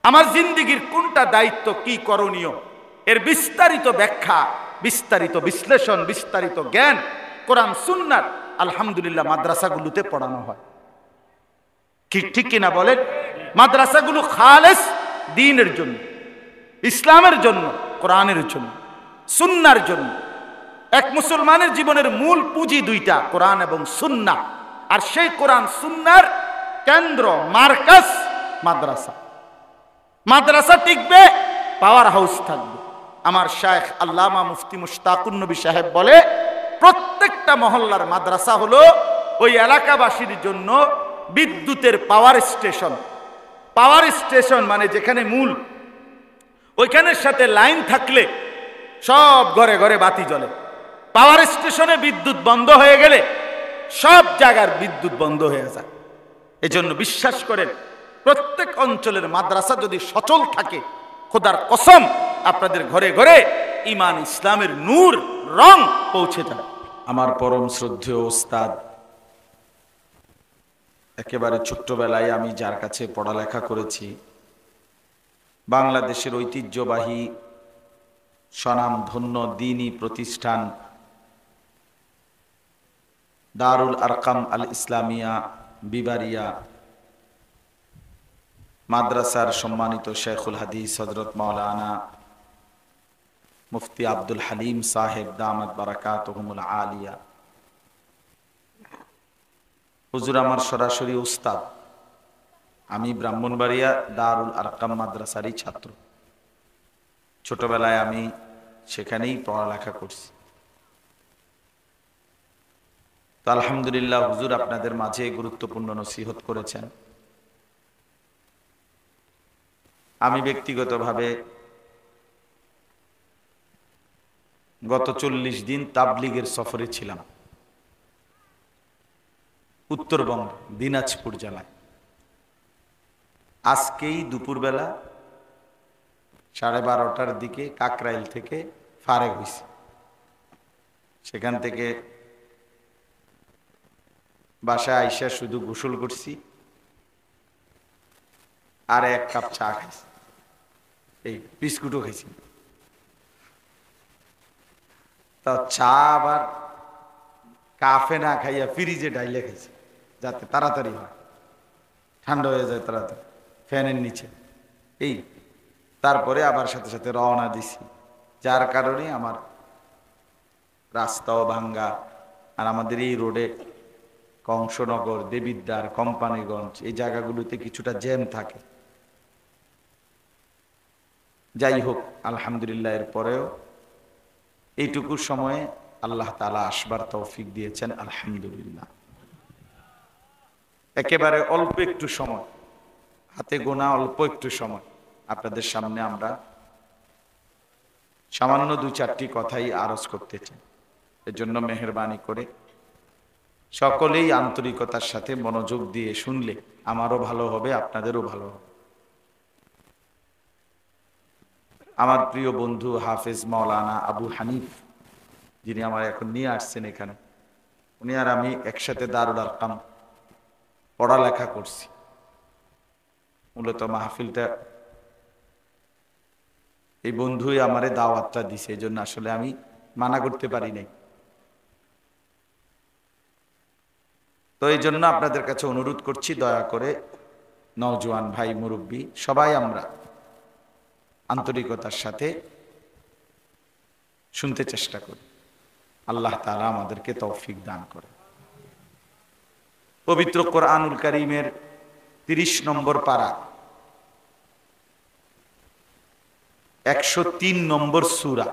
আমার জিন্দেগীর কোনটা দায়িত্ব, কি করণীয়, এর বিস্তারিত ব্যাখ্যা, বিস্তারিত বিশ্লেষণ, বিস্তারিত জ্ঞান কোরআন সুন্নাহর আলহামদুলিল্লাহ মাদ্রাসাগুলোতে পড়ানো হয়। ঠিক কিনা বলেন? মাদ্রাসাগুলো খালেস দ্বীনের জন্য, ইসলামের জন্য, কোরআনের জন্য, সুন্নাহর জন্য। এক মুসলমানের জীবনের মূল পুঁজি দুইটা, কোরআন এবং সুন্নাহ। আর সেই কোরআন সুন্নাহর কেন্দ্র, মার্কাজ মাদ্রাসা। মাদ্রাসা টিকবে, পাওয়ার হাউস থাকবে। আমার শায়েখ আল্লামা মুফতি মুশতাকুন নবী সাহেব বলে, প্রত্যেকটা মহল্লার মাদ্রাসা হলো ওই এলাকাবাসীর জন্য বিদ্যুতের পাওয়ার স্টেশন। পাওয়ার স্টেশন মানে যেখানে মূল, ওইখানের সাথে লাইন থাকলে সব ঘরে ঘরে বাতি জ্বলে। পাওয়ার স্টেশনে বিদ্যুৎ বন্ধ হয়ে গেলে সব জায়গার বিদ্যুৎ বন্ধ হয়ে যায়। এজন্য বিশ্বাস করেন, প্রত্যেক অঞ্চলের মাদ্রাসা যদি সচল থাকে, খোদার কসম আপনাদের ঘরে ঘরে ঈমান ইসলামের নূর রং পৌঁছে যাবে। আমার পরম শ্রদ্ধেয় ওস্তাদ, একেবারে ছোট্টবেলায় আমি যার কাছে পড়ালেখা করেছি, বাংলাদেশের ঐতিহ্যবাহী স্বনামধন্য দ্বীনী প্রতিষ্ঠান দারুল আরকাম আল ইসলামিয়া বিবারিয়া মাদ্রাসার সম্মানিত শেখুল হাদিস হযরত মাওলানা মুফতি আব্দুল হালিম সাহেব দামাত বারাকাতুহুমুল আলিয়া, হুজুর আমার সরাসরি উস্তাদ। আমি ব্রাহ্মণবাড়িয়া দারুল আরকাম মাদ্রাসারই ছাত্র। ছোটবেলায় আমি সেখানেই পড়ালেখা করছি। তো আলহামদুলিল্লাহ, হুজুর আপনাদের মাঝে গুরুত্বপূর্ণ নসিহত করেছেন। আমি ব্যক্তিগতভাবে গত 40 দিন তাবলিগের সফরে ছিলাম উত্তরবঙ্গ দিনাজপুর জেলায়। আজকেই দুপুরবেলা 12:30টার দিকে কাকরাইল থেকে ফারেগ হয়েছি। সেখান থেকে বাসায় আইসা শুধু গোসল করছি আর 1 কাপ চা খাইছি, এই বিস্কুটও খাইছি। তা চা আবার কাফে না খাইয়া ফ্রিজে ডাইলে খাইছি, যাতে তাড়াতাড়ি হয়, ঠান্ডা হয়ে যায় তাড়াতাড়ি ফ্যানের নিচে। এই তারপরে আবার সাথে সাথে রওনা দিছি, যার কারণে আমার রাস্তাও ভাঙ্গা। আর আমাদের এই রোডে কংসনগর, দেবিদ্বার, কোম্পানিগঞ্জ এই জায়গাগুলোতে কিছুটা জ্যাম থাকে। যাই হোক, আলহামদুলিল্লাহ, এর পরেও এইটুকু সময়ে আল্লাহ তাআলা আসবার তৌফিক দিয়েছেন, আলহামদুলিল্লাহ। একেবারে অল্প একটু সময়, হাতে গোনা অল্প একটু সময় আপনাদের সামনে আমরা সামান্য 2-4টি কথাই আরজ করতে চাই। এর জন্য মেহেরবানি করে সকলেই আন্তরিকতার সাথে মনোযোগ দিয়ে শুনলে আমারও ভালো হবে, আপনাদেরও ভালো হবে। আমার প্রিয় বন্ধু হাফেজ মাওলানা আবু হানিফ, যিনি আমার এখন নিয়ে আসছেন এখানে, উনি আর আমি একসাথে দারুল আরকাম পড়ালেখা করছি। মূলত মাহফিলটা এই বন্ধুই আমারে দাওয়াতটা দিছে, এই জন্য আসলে আমি মানা করতে পারি নাই। তো এই জন্য আপনাদের কাছে অনুরোধ করছি, দয়া করে নওজোয়ান ভাই, মুরব্বী সবাই আমরা আন্তরিকতার সাথে শুনতে চেষ্টা করি। আল্লাহ তাআলা আমাদেরকে তৌফিক দান করে। পবিত্র কোরআনুল কারীমের 30 নম্বর পারা, 103 নম্বর সূরা,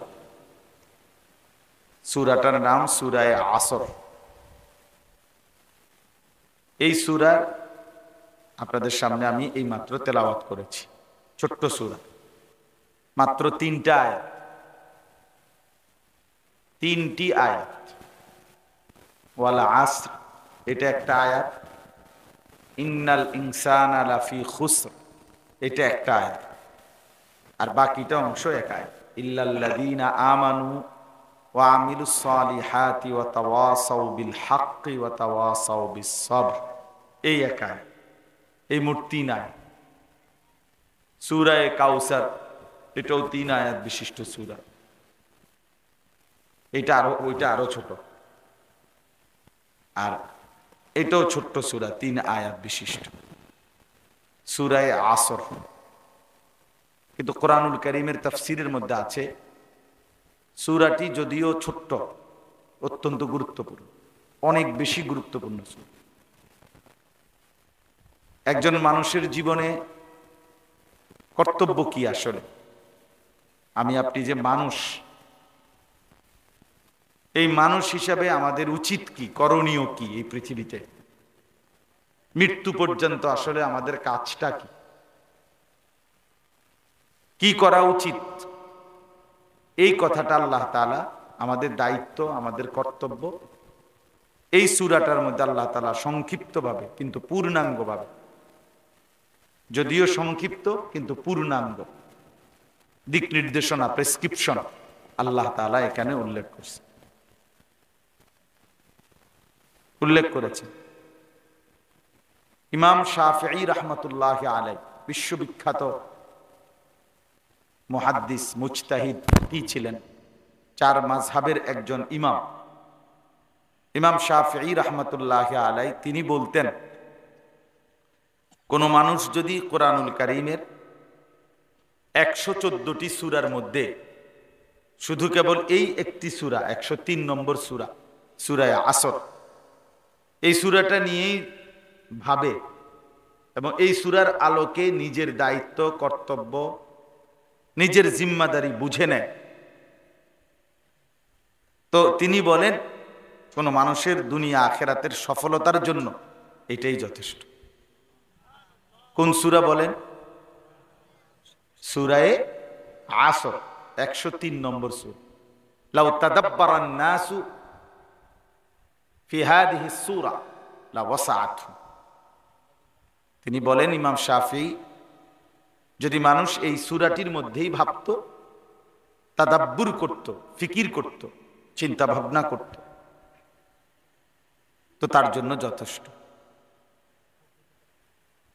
সূরাটার নাম সূরায়ে আসর। এই সূরার আপনাদের সামনে আমি এই মাত্র তেলাওয়াত করেছি। ছোট্ট সূরা, মাত্র 3টা আয়াত, 3টি আয়াত। ওয়াল আসর, এটা একটা আয়াত। ইন্নাল ইনসানা লাফি খুসর, এটা একটা আয়াত। আর বাকিটা অংশ এক আয়াত। ইল্লাল্লাযীনা আমানু ওয়া আমিলুস সালিহাতি ওয়া তাওয়াসাউ বিল হাক্কি ওয়া তাওয়াসাউ বিস সবর, এই এক আয়াত। এই মোট 3 আয়াত। সূরা কাউসার, এটাও 3 আয়াত বিশিষ্ট সূরা। ওইটা আরো ছোট, আর এটাও ছোট্ট সূরা, 3 আয়াত বিশিষ্ট সূরা আসর। কিন্তু কোরআনুল কারীমের তাফসীরের মধ্যে আছে সূরাটি যদিও ছোট্ট, অত্যন্ত গুরুত্বপূর্ণ, অনেক বেশি গুরুত্বপূর্ণ সূরা। একজন মানুষের জীবনে কর্তব্য কি আসলে? আমি আপনি যে মানুষ, এই মানুষ হিসাবে আমাদের উচিত কি, করণীয় কি এই পৃথিবীতে, মৃত্যু পর্যন্ত আসলে আমাদের কাজটা কি, কি করা উচিত? এই কথাটা আল্লাহ তাআলা, আমাদের দায়িত্ব, আমাদের কর্তব্য, এই সূরাটার মধ্যে আল্লাহ তাআলা সংক্ষিপ্তভাবে কিন্তু পূর্ণাঙ্গভাবে, যদিও সংক্ষিপ্ত কিন্তু পূর্ণাঙ্গ দিক নির্দেশনা, প্রেসক্রিপশন আল্লাহ তাআলা এখানে উল্লেখ করেছেন। ইমাম শাফিঈ রাহমাতুল্লাহি আলাইহি, বিশ্ববিখ্যাত মুহাদ্দিস, মুজতাহিদ কি ছিলেন, 4 মাযহাবের একজন ইমাম। ইমাম শাফিঈ রাহমাতুল্লাহি আলাইহি তিনি বলতেন, কোন মানুষ যদি কোরআনুল কারীমের 114টি সূরার মধ্যে শুধু কেবল এই একটি সূরা, 103 নম্বর সূরা, সূরা আসর, এই সূরাটা নিয়েই ভাবে এবং এই সূরার আলোকে নিজের দায়িত্ব, কর্তব্য, নিজের জিম্মাদারি বুঝে নেয়, তো তিনি বলেন কোন মানুষের দুনিয়া আখিরাতের সফলতার জন্য এটাই যথেষ্ট। কোন সূরা বলেন? সূরা আসর, 103 নম্বর সূরা। লাউ তাদাব্বারান নাসু ফি হাদিহি সূরা লাওয়াসআতহুম। তিনি বলেন, ইমাম শাফিঈ, যদি মানুষ এই সূরাটির মধ্যেই ভাবতো, তাদাব্বুর করত, ফিকির করত, চিন্তা ভাবনা করত, তো তার জন্য যথেষ্ট।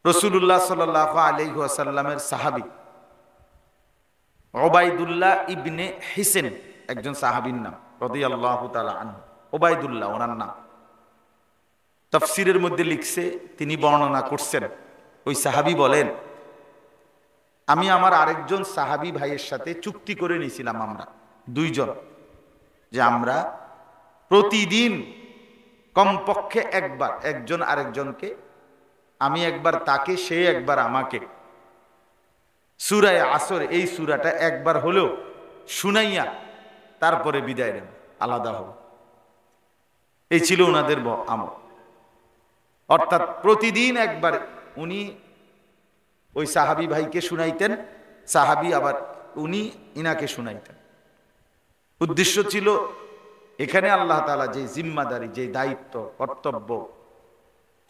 রাসূলুল্লাহ সাল্লাল্লাহু আলাইহি ওয়াসাল্লামের সাহাবী উবাইদুল্লাহ ইবনে হিসেন, একজন সাহাবীর নাম, রাদিয়াল্লাহু তাআলা আনহু, উবাইদুল্লাহ ওনার নাম। তাফসীরের মধ্যে লিখছে, তিনি বর্ণনা করছেন, ওই সাহাবী বলেন, আমি আমার আরেকজন সাহাবী ভাইয়ের সাথে চুক্তি করে নিয়েছিলাম, আমরা 2 জন, যে আমরা প্রতিদিন কমপক্ষে একবার, একজন আরেকজনকে, আমি একবার তাকে, সে একবার আমাকে, সূরা আসর এই সূরাটা একবার হলেও শুনাইয়া তারপরে বিদায় নেব, আলাদা হব। এই ছিল ওনাদের আমল। অর্থাৎ প্রতিদিন একবার উনি ওই সাহাবী ভাইকে শুনাইতেন, সাহাবী আবার উনি ইনাকে শুনাইতেন। উদ্দেশ্য ছিল এখানে আল্লাহ তাআলা যে জিম্মাদারি, যে দায়িত্ব, কর্তব্য,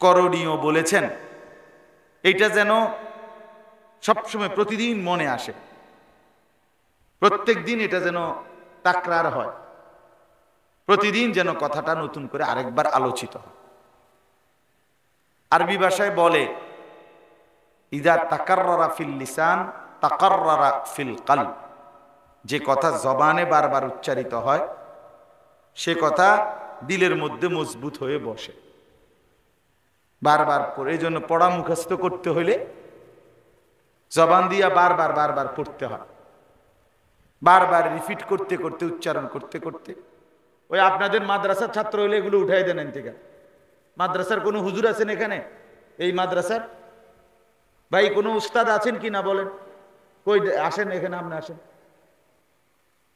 করণীয় বলেছেন, এইটা যেন সবসময় প্রতিদিন মনে আসে, প্রত্যেক দিন এটা যেন তাকরার হয়, প্রতিদিন যেন কথাটা নতুন করে আরেকবার আলোচিত হয়। আরবি ভাষায় বলে, ইযা তাকাররারা ফিল লিসান তাকাররারা ফিল কলব, যে কথা জবানে বারবার উচ্চারিত হয় সে কথা দিলের মধ্যে মজবুত হয়ে বসে। বারবার পড়ে, এই জন্য পড়া মুখস্থ করতে হলে জবান দিয়া বারবার বারবার পড়তে হয়, বারবার রিপিট করতে করতে, উচ্চারণ করতে করতে। ওই আপনাদের মাদ্রাসার ছাত্র হলে এগুলো উঠাই দেন থেকে। মাদ্রাসার কোনো হুজুর আছেন এখানে? এই মাদ্রাসার ভাই কোনো উস্তাদ আছেন কি না বলেন? কই আসেন এখানে, আপনি আসেন,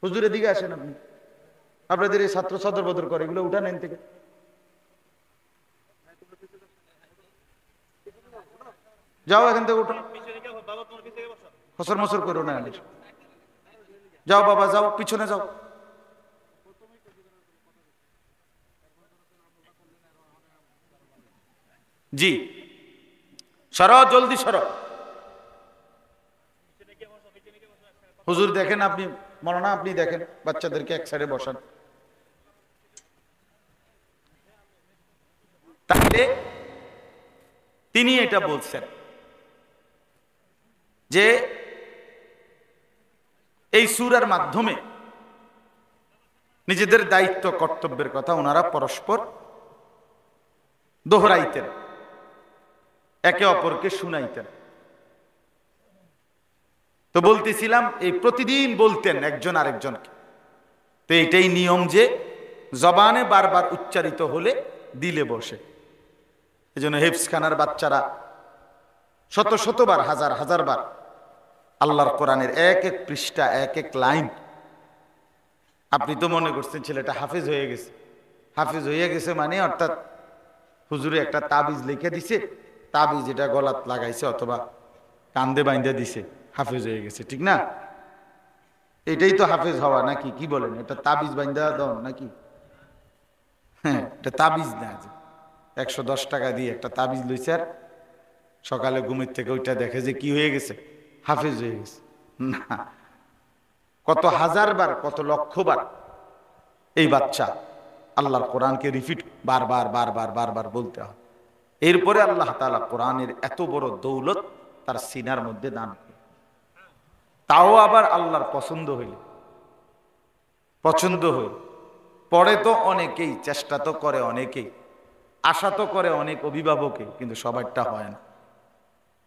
হুজুরের দিকে আসেন। আপনি আপনাদের এই ছাত্র সদর বদর করে, এগুলো উঠান এন থেকে। যাও এখান থেকে, উঠো, ফসর মসর করো না, যাও বাবা, যাও পিছনে যাও। জি, সরো, জলদি সরো। হুজুর দেখেন, আপনি মৌলানা, আপনি দেখেন, বাচ্চাদেরকে এক সাইডে বসান। তাহলে তিনি এটা বলছেন যে এই সূরার মাধ্যমে নিজেদের দায়িত্ব কর্তব্যের কথা ওনারা পরস্পর দোহরাইতেন, একে অপরকে শুনাইতেন। তো বলতেছিলাম এই প্রতিদিন বলতেন একজন আরেকজনকে। তো এইটাই নিয়ম যে জবানে বারবার উচ্চারিত হলে দিলে বসে। এই জন্য হেফজখানার বাচ্চারা শত শতবার, হাজার হাজার বার আল্লাহর কোরআনের এক এক পৃষ্ঠা, এক এক লাইন। আপনি তো মনে করছেন ছেলেটা হাফেজ হয়ে গেছে। হাফেজ হয়ে গেছে মানে অর্থাৎ হুজুরে একটা তাবিজ লিখে দিছে, তাবিজ এটা গলাত লাগাইছে অথবা কান্দে বাইন্দা দিছে, হাফেজ হয়ে গেছে, ঠিক না? এটাই তো হাফেজ হওয়া নাকি? কি বলেন? এটা তাবিজ বাইন্দা দাও নাকি? হ্যাঁ, এটা তাবিজ না। 110 টাকা দিয়ে একটা তাবিজ লইছে, আর সকালে ঘুমের থেকে ওইটা দেখে যে কি হয়ে গেছে, হাফেজ হয়ে গেছে। না, কত হাজার বার, কত লক্ষ বার এই বাচ্চা আল্লাহর কোরআনকে রিপিট বারবার বারবার বারবার বলতে হয়। এরপরে আল্লাহ তাআলা কোরআনের এত বড় দৌলত তার সিনার মধ্যে দান করে। তাও আবার আল্লাহর পছন্দ হইল, পছন্দ হইল। পড়ে তো অনেকেই, চেষ্টা তো করে অনেকেই, আশা তো করে অনেক অভিভাবকে, কিন্তু সবারটা হয় না।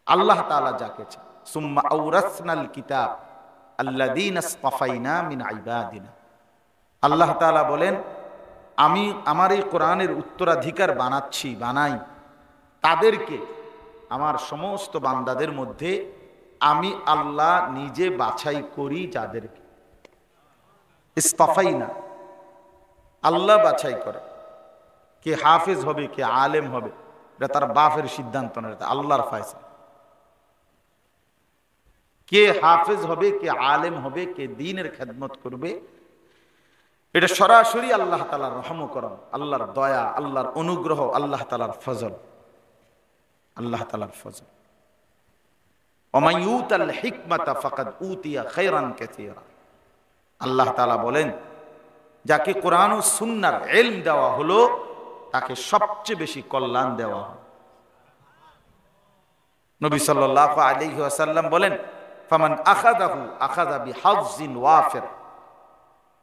আল্লাহ তাআলা যাকে চান। সুম্মা আওরাসনাল কিতাব আল্লাযীনা ইসতাফাইনা মিন ইবাদিনা। আল্লাহ তাআলা বলেন, আমি আমার এই কোরআনের উত্তরাধিকার বানাই তাদেরকে, আমার সমস্ত বান্দাদের মধ্যে আমি আল্লাহ নিজে বাছাই করি যাদেরকে। ইসতাফাইনা, আল্লাহ বাছাই করে। কে হাফেজ হবে, কে আলেম হবে, এটা তার বাপের সিদ্ধান্ত না, এটা আল্লাহর ফয়সালা। কে হাফেজ হবে, কে আলেম হবে, কে দ্বীনের খেদমত করবে, এটা সরাসরি আল্লাহ তাআলার রহম করম, আল্লাহর দয়া, আল্লাহর অনুগ্রহ, আল্লাহ তাআলার ফজল, আল্লাহ তাআলার ফজল। ওয়া ইউতাল হিকমাতা ফাকাদ উতিয়া খায়রান কাসীরা। আল্লাহ তাআলা বলেন, যাকে কোরআন ও সুন্নাহর ইলম দেওয়া হলো তাকে সবচেয়ে বেশি কল্যাণ দেওয়া হয়। নবী সাল্লাল্লাহু আলাইহি ওয়াসাল্লাম বলেন, ফামান আখাযাহু আখাযা বিহাজ্জিন ওয়াফির।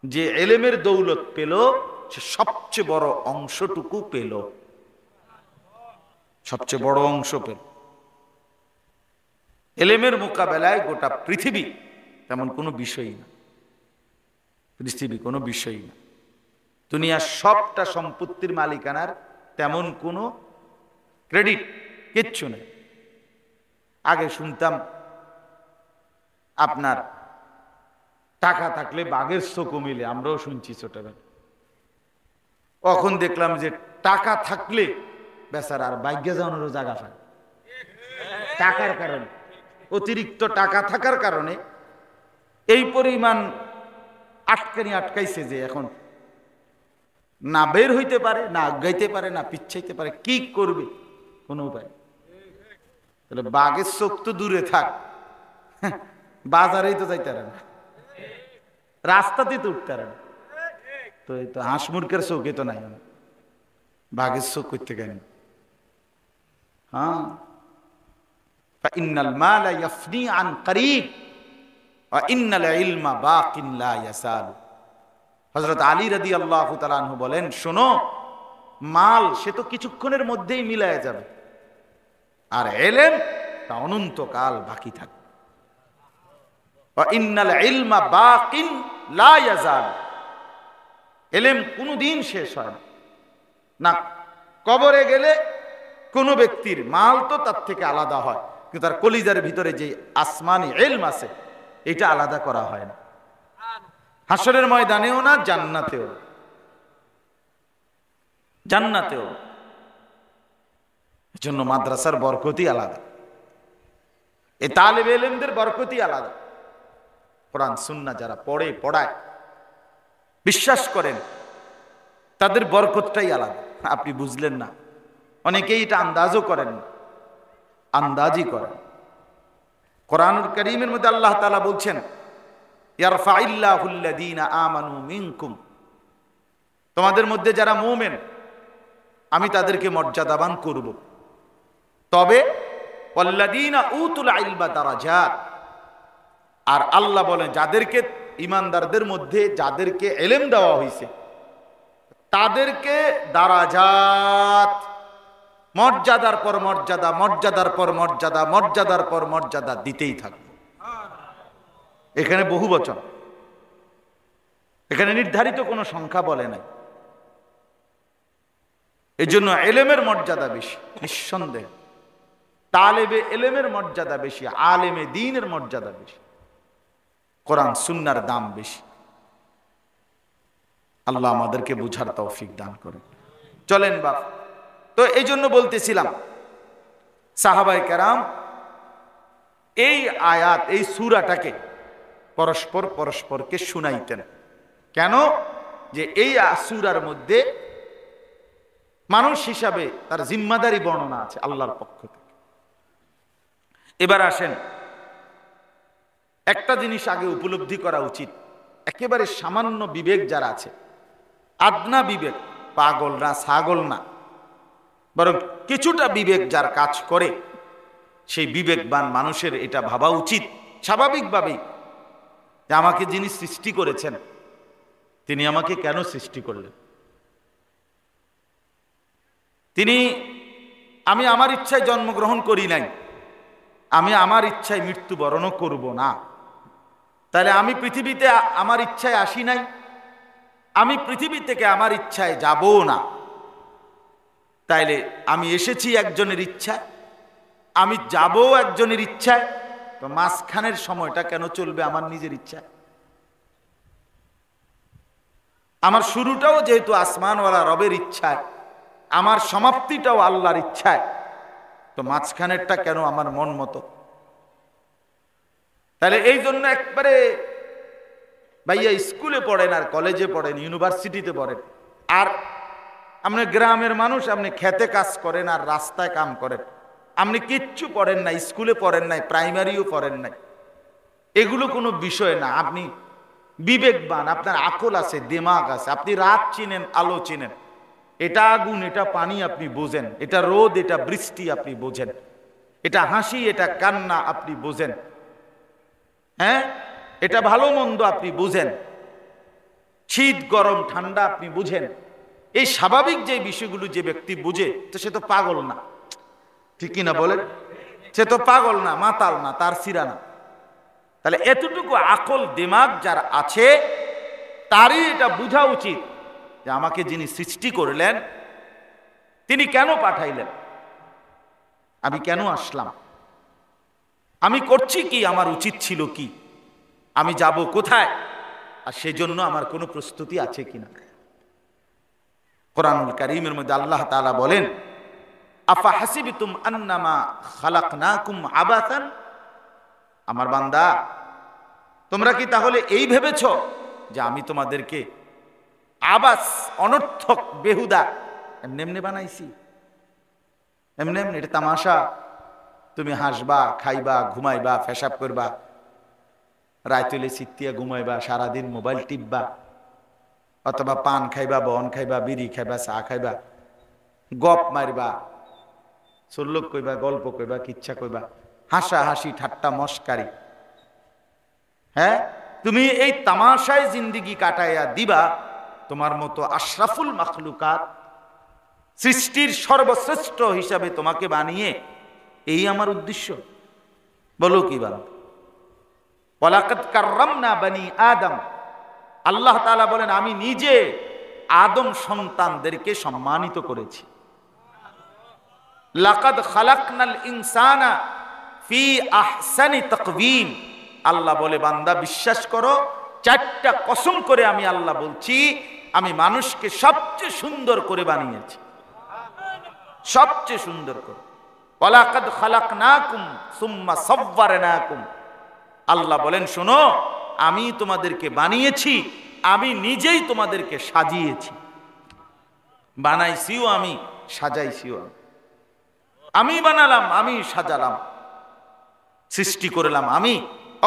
যে ইলমের দৌলত পেল সে সবচেয়ে বড় অংশটুকু পেল, সবচেয়ে বড় অংশ পেল। ইলমের মোকাবেলায় গোটা পৃথিবী তেমন কোনো বিষয়ই না, পৃথিবী কোনো বিষয়ই না। দুনিয়ার সবটা সম্পত্তির মালিকানার তেমন কোনো ক্রেডিট কিচ্ছু নেই। আগে শুনতাম আপনার টাকা থাকলে বাঘের চোখও মিলে, আমরাও শুনছি ছোটবেলা। এখন দেখলাম যে টাকা থাকলে বেচারা আর ভাগ্যে যাওয়ানোরও জায়গা পায়। টাকার কারণে, অতিরিক্ত টাকা থাকার কারণে এই পরিমাণ আটকাইছে যে এখন না বের হইতে পারে, না আগাইতে পারে, না পিছাইতে পারে। কি করবে? কোনো উপায়। তাহলে বাঘের চোখ তো দূরে থাক, বাজারেই তো যাইতে পারে না, রাস্তাতেই তো উঠতে পারে না। তো এই তো হাঁস মুরগের চোখে তো নাই, বাঘের চোখ করতে গেল। হ্যাঁ, ইন্নাল মালা ইয়াফনি আন করিব ওয়া ইন্নাল ইলমা বাকিন লা ইয়াসালু। হযরত আলী রাদিয়াল্লাহু তাআলা আনহু বলেন, শোনো, মাল সে তো কিছুক্ষণের মধ্যেই মিলায় যাবে, আর ইলম তা অনন্তকাল বাকি থাকবে। ওয়া ইন্নাল ইলমা বাকিন লা ইয়াজাল। ইলম কোনদিন শেষ হয় না। না, কবরে গেলে কোনো ব্যক্তির মাল তো তার থেকে আলাদা হয়, কিন্তু তার কলিজার ভিতরে যে আসমানি ইলম আছে এটা আলাদা করা হয় না। হাসরের ময়দানেও না, জান্নাতেও, জান্নাতেও। এজন্য মাদ্রাসার বরকতই আলাদা, এই তালেবে ইলমদের বরকতই আলাদা। কোরআন সুন্নাহ যারা পড়ে, পড়ায়, বিশ্বাস করেন, তাদের বরকতটাই আলাদা। আপনি বুঝলেন না, অনেকেই এটা আন্দাজও করেন না, আন্দাজই করেন। কোরআনুল কারীমের মধ্যে আল্লাহ তাআলা বলছেন, ইয়ারফাইল্লাহুল্লাযীনা আমানু মিনকুম। তোমাদের মধ্যে যারা মুমিন আমি তাদেরকে মর্যাদাবান করব, তবে ওয়াল্লাযীনা উতুল ইলমা দারাজাত, আর আল্লাহ বলেন যাদেরকে, ঈমানদারদের মধ্যে যাদেরকে ইলম দেওয়া হয়েছে তাদেরকে দারাজাত, মর্যাদার পর মর্যাদা, মর্যাদার পর মর্যাদা, মর্যাদার পর মর্যাদা দিতেই থাকবে। এখানে বহু বচন, এখানে নির্ধারিত কোনো সংখ্যা বলে নাই। এই জন্য এলেমের মর্যাদা বেশি, নিঃসন্দেহ তালেবে এলেমের মর্যাদা বেশি, আলেমে দ্বীনের মর্যাদা বেশি, কোরআন সুন্নাহর দাম বেশি। আল্লাহ আমাদেরকে বুঝার তৌফিক দান করুন। চলেন বাপ, তো এই জন্য বলতেছিলাম সাহাবায়ে কেরাম এই আয়াত, এই সূরাটাকে পরস্পর পরস্পরকে শুনাইতেন। কেন? যে এই সূরার মধ্যে মানুষ হিসাবে তার জিম্মাদারি বর্ণনা আছে আল্লাহর পক্ষ থেকে। এবার আসেন, একটা জিনিস আগে উপলব্ধি করা উচিত, একেবারে সামান্য বিবেক যারা আছে, আদনা বিবেক, পাগল না ছাগল না, বরং কিছুটা বিবেক যার কাজ করে, সেই বিবেকবান মানুষের এটা ভাবা উচিত স্বাভাবিকভাবেই যে আমাকে যিনি সৃষ্টি করেছেন তিনি আমাকে কেন সৃষ্টি করলেন। আমি আমার ইচ্ছায় জন্মগ্রহণ করি নাই, আমি আমার ইচ্ছায় মৃত্যুবরণও করব না। তাহলে আমি পৃথিবীতে আমার ইচ্ছায় আসি নাই, আমি পৃথিবী থেকে আমার ইচ্ছায় যাবো না। তাইলে আমি এসেছি একজনের ইচ্ছায়, আমি যাব একজনের ইচ্ছায়, তো মাঝখানের সময়টা কেন চলবে আমার নিজের ইচ্ছায়? আমার শুরুটাও যেহেতু আসমানওয়ালা রবের ইচ্ছায়, আমার সমাপ্তিটাও আল্লাহর ইচ্ছায়, তো মাঝখানেরটা কেন আমার মন মতো? তাহলে এই জন্য একবারে ভাইয়া স্কুলে পড়েন আর কলেজে পড়েন, ইউনিভার্সিটিতে পড়েন, আর আপনি গ্রামের মানুষ, আপনি খেতে কাজ করেন আর রাস্তায় কাম করেন, আপনি কিচ্ছু পড়েন নাই, স্কুলে পড়েন নাই, প্রাইমারিও পড়েন নাই, এগুলো কোনো বিষয় না। আপনি বিবেকবান, আপনার আকল আছে, দিমাগ আছে, আপনি রাত চিনেন, আলো চিনেন, এটা আগুন, এটা পানি আপনি বোঝেন, এটা রোদ, এটা বৃষ্টি আপনি বোঝেন, এটা হাসি, এটা কান্না আপনি বোঝেন, হ্যাঁ, এটা ভালো মন্দ আপনি বুঝেন, শীত গরম ঠান্ডা আপনি বুঝেন। এই স্বাভাবিক যে বিষয়গুলো যে ব্যক্তি বুঝে, তো সে তো পাগল না, ঠিক কিনা বলেন? সে তো পাগল না, মাতাল না, তার সিরা না। তাহলে এতটুকু আকল দিমাগ যার আছে তারই এটা বোঝা উচিত যে আমাকে যিনি সৃষ্টি করলেন তিনি কেন পাঠাইলেন, আমি কেন আসলাম, আমি করছি কি, আমার উচিত ছিল কি, আমি যাব কোথায়, আর সেজন্য আমার কোনো প্রস্তুতি আছে কিনা। কোরআনুল কারীমের মধ্যে আল্লাহ তাআলা বলেন, আফা হাসিবতুম আন্নামা খালাকনাকুম আবাসান, আমার বান্দা তোমরা কি তাহলে এই ভেবেছো যে আমি তোমাদেরকে আবাস, অনর্থক, বেহুদা এমনি এমনি বানাইছি, এমনি এমনি, এটা তামাশা, তুমি হাসবা, খাইবা, ঘুমাইবা, পেশাব করবা, রাইতলে চিত্তিয়া ঘুমাইবা, সারাদিন মোবাইল টিপবা, অথবা পান খাইবা, বন খাইবা, বিড়ি খাইবা, চা খাইবা, গপ মারবা, চল্লক কইবা, গল্প কইবা, কিচ্ছা কইবা, হাসা হাসি, ঠাট্টা মস্কারি, হ্যাঁ, তুমি এই তামাশায় জিন্দিগি কাটাইয়া দিবা। তোমার মতো আশরাফুল মাখলুকাত, সৃষ্টির সর্বশ্রেষ্ঠ হিসাবে তোমাকে বানিয়ে, এই আমার উদ্দেশ্য? বলো কি বলো? ওয়ালাকাদ কাররামনা বানি আদম, আল্লাহ তাআলা বলেন আমি নিজে আদম সন্তানদেরকে সম্মানিত করেছি। লাকাদ খালাকনাল ইনসানা ফি আহসানি তাকওয়িম, আল্লাহ বলে বান্দা বিশ্বাস করো, চারটা কসম করে আমি আল্লাহ বলছি, আমি মানুষকে সবচেয়ে সুন্দর করে বানিয়েছি, সবচেয়ে সুন্দর করে। ওয়ালাকাদ খালাকনাকুম সুম্মা সাওয়ারনাকুম, আল্লাহ বলেন শোনো, আমি তোমাদেরকে বানিয়েছি, আমি নিজেই তোমাদেরকে সাজিয়েছি, বানাইছিও আমি, সাজাইছিও আমি বানালাম, আমি সাজালাম, সৃষ্টি করলাম আমি,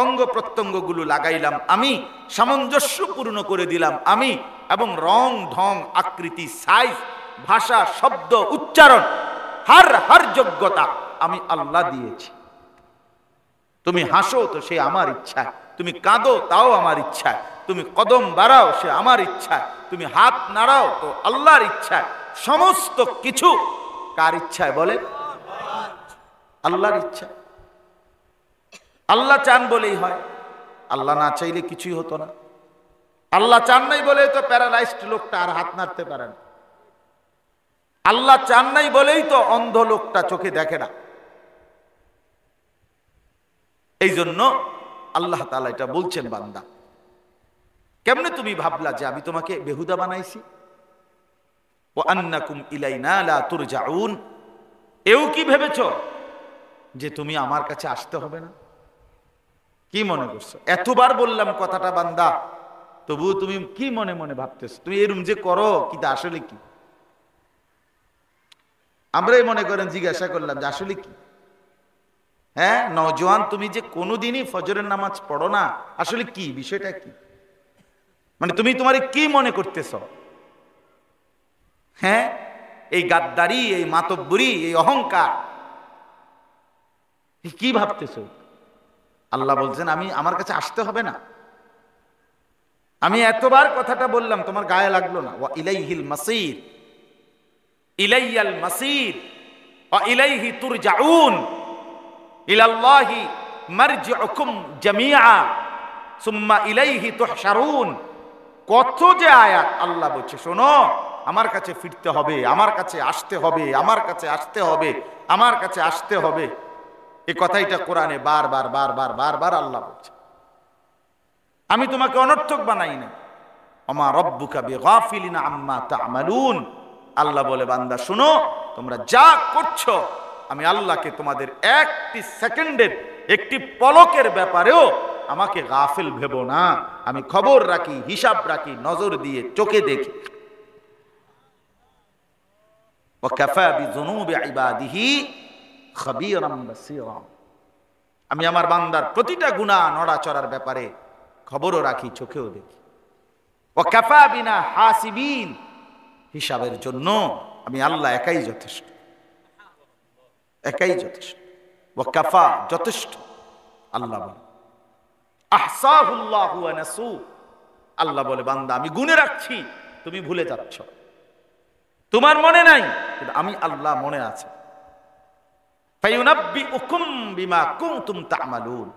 অঙ্গ প্রত্যঙ্গগুলো লাগাইলাম আমি, সামঞ্জস্যপূর্ণ করে দিলাম আমি, এবং রং ঢং আকৃতি সাইজ ভাষা শব্দ উচ্চারণ হার যোগ্যতা আমি আল্লাহ দিয়েছি। তুমি হাসো তো সে আমার ইচ্ছা, তুমি কাঁদো তাও আমার ইচ্ছা, তুমি কদম বাড়াও সে আমার ইচ্ছা, তুমি হাত নাড়াও তো আল্লাহর ইচ্ছা। সমস্ত কিছু কার ইচ্ছায় বলে? আল্লাহর ইচ্ছা। আল্লাহ চান বলেই হয়, আল্লাহ না চাইলে কিছুই হতো না। আল্লাহ চান নাই বলেই তো প্যারালাইজড লোকটা আর হাত নাড়তে পারে না। আল্লাহ চান নাই বলেই তো অন্ধ লোকটা চোখে দেখে না। এই জন্য আল্লাহ তাআলা এটা বলছেন, বান্দা কেমনে তুমি ভাবলা যে আমি তোমাকে বেহুদা বানাইছি? ওয়া আন্নাকুম ইলাইনা লা তুরজাউন, এও কি ভেবেছো যে তুমি আমার কাছে আসতে হবে না? কি মনে করছো? এতবার বললাম কথাটা বান্দা, তবু তুমি কি মনে মনে ভাবতেছো? তুমি এরম যে করো কিন্তু আসলে কি? আমরাই মনে করেন জিজ্ঞাসা করলাম যে আসলে কি? হ্যাঁ নওজোয়ান, তুমি যে কোনোদিনই ফজরের নামাজ পড়ো না, আসলে কি বিষয়টা কি? মানে তুমি তোমার কি মনে করতেছ? হ্যাঁ এই গাদ্দারি, এই মাতব্বরি, এই অহংকার কি ভাবতেছ? আল্লাহ বলছেন আমি আমার কাছে আসতে হবে না। আমি এতবার কথাটা বললাম, তোমার গায়ে লাগলো না? ওয়া ইলাইহিল মাসির, ইলাইয়াল মাসির ওয়া ইলাইহি তুরজাউন, ইলাল্লাহি মারজিউকুম জামিআ সুম্মা ইলাইহি তুহশারুন। কত যে আয়াত আল্লাহ বলছে, শোনো আমার কাছে ফিরতে হবে, আমার কাছে আসতে হবে, আমার কাছে আসতে হবে, আমার কাছে আসতে হবে। এই কথাইটা কোরআনে বারবার বারবার বারবার আল্লাহ বলছে। আমি তোমাকে অনর্থক বানাই না। ওমা রব্বুকা বিগাফিলিন আম্মা তা'মালুন। আল্লাহ বলে, বান্দা শুনো, তোমরা যা করছো আমি আল্লাহকে তোমাদের একটি সেকেন্ডের, একটি পলকের ব্যাপারেও আমাকে গাফিল ভেবো না। আমি খবর রাখি, হিসাব রাখি, নজর দিয়ে চোখে দেখি। ওয়া কাফা বিযুনুবি ইবাদিহি খাবীরাম বাসীরা। আমি আমার বান্দার প্রতিটা গুনাহ নড়াচড়ার ব্যাপারে খবরও রাখি, চোখেও দেখি। ওয়া কাফা বিনা হাসিবিন, হিসাবের জন্য আমি আল্লাহ একাই যথেষ্ট, একাই যথেষ্ট। ওয়া কাফা, যথেষ্ট। আল্লাহ বলে আহসাহুল্লাহু ওয়া নাসু। আল্লাহ বলে, বান্দা আমি গুনে রাখছি, তুমি ভুলে যাচ্ছ, তোমার মনে নাই, কিন্তু আমি আল্লাহ মনে আছে। ফায়ুনাব্বিউকুম বিমা কুনতুম তা'মালুন।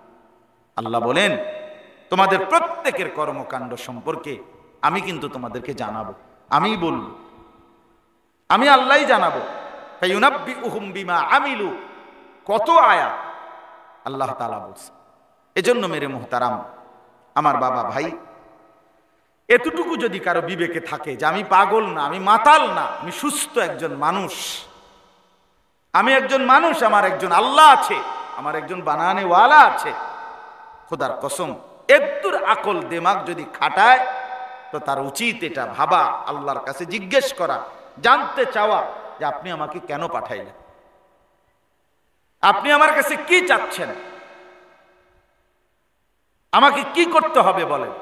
আল্লাহ বলেন তোমাদের প্রত্যেকের কর্মকাণ্ড সম্পর্কে আমি কিন্তু তোমাদেরকে জানাবো, আমি বলবো, আমি আল্লাহই জানাবো। ফায়ুনাব্বিউহুম বিমা আমিলু, কত আয়াত আল্লাহ তাআলা বলছে। এজন্য মেরে মুহতারাম, আমার বাবা ভাই, এতটুকু যদি কারো বিবেকে থাকে যে আমি পাগল না, আমি মাতাল না, আমি সুস্থ একজন মানুষ, আমি একজন মানুষ, আমার একজন আল্লাহ আছে, আমার একজন বানানেওয়ালা আছে, খোদার কসম একটুর আকল দিমাগ যদি খাটায় তো তার উচিত এটা ভাবা, আল্লাহর কাছে জিজ্ঞেস করা, জানতে চাওয়া যে আপনি আমাকে কেন পাঠাইলেন, আপনি আমার কাছে কি চাচ্ছেন, আমাকে কি করতে হবে বলেন।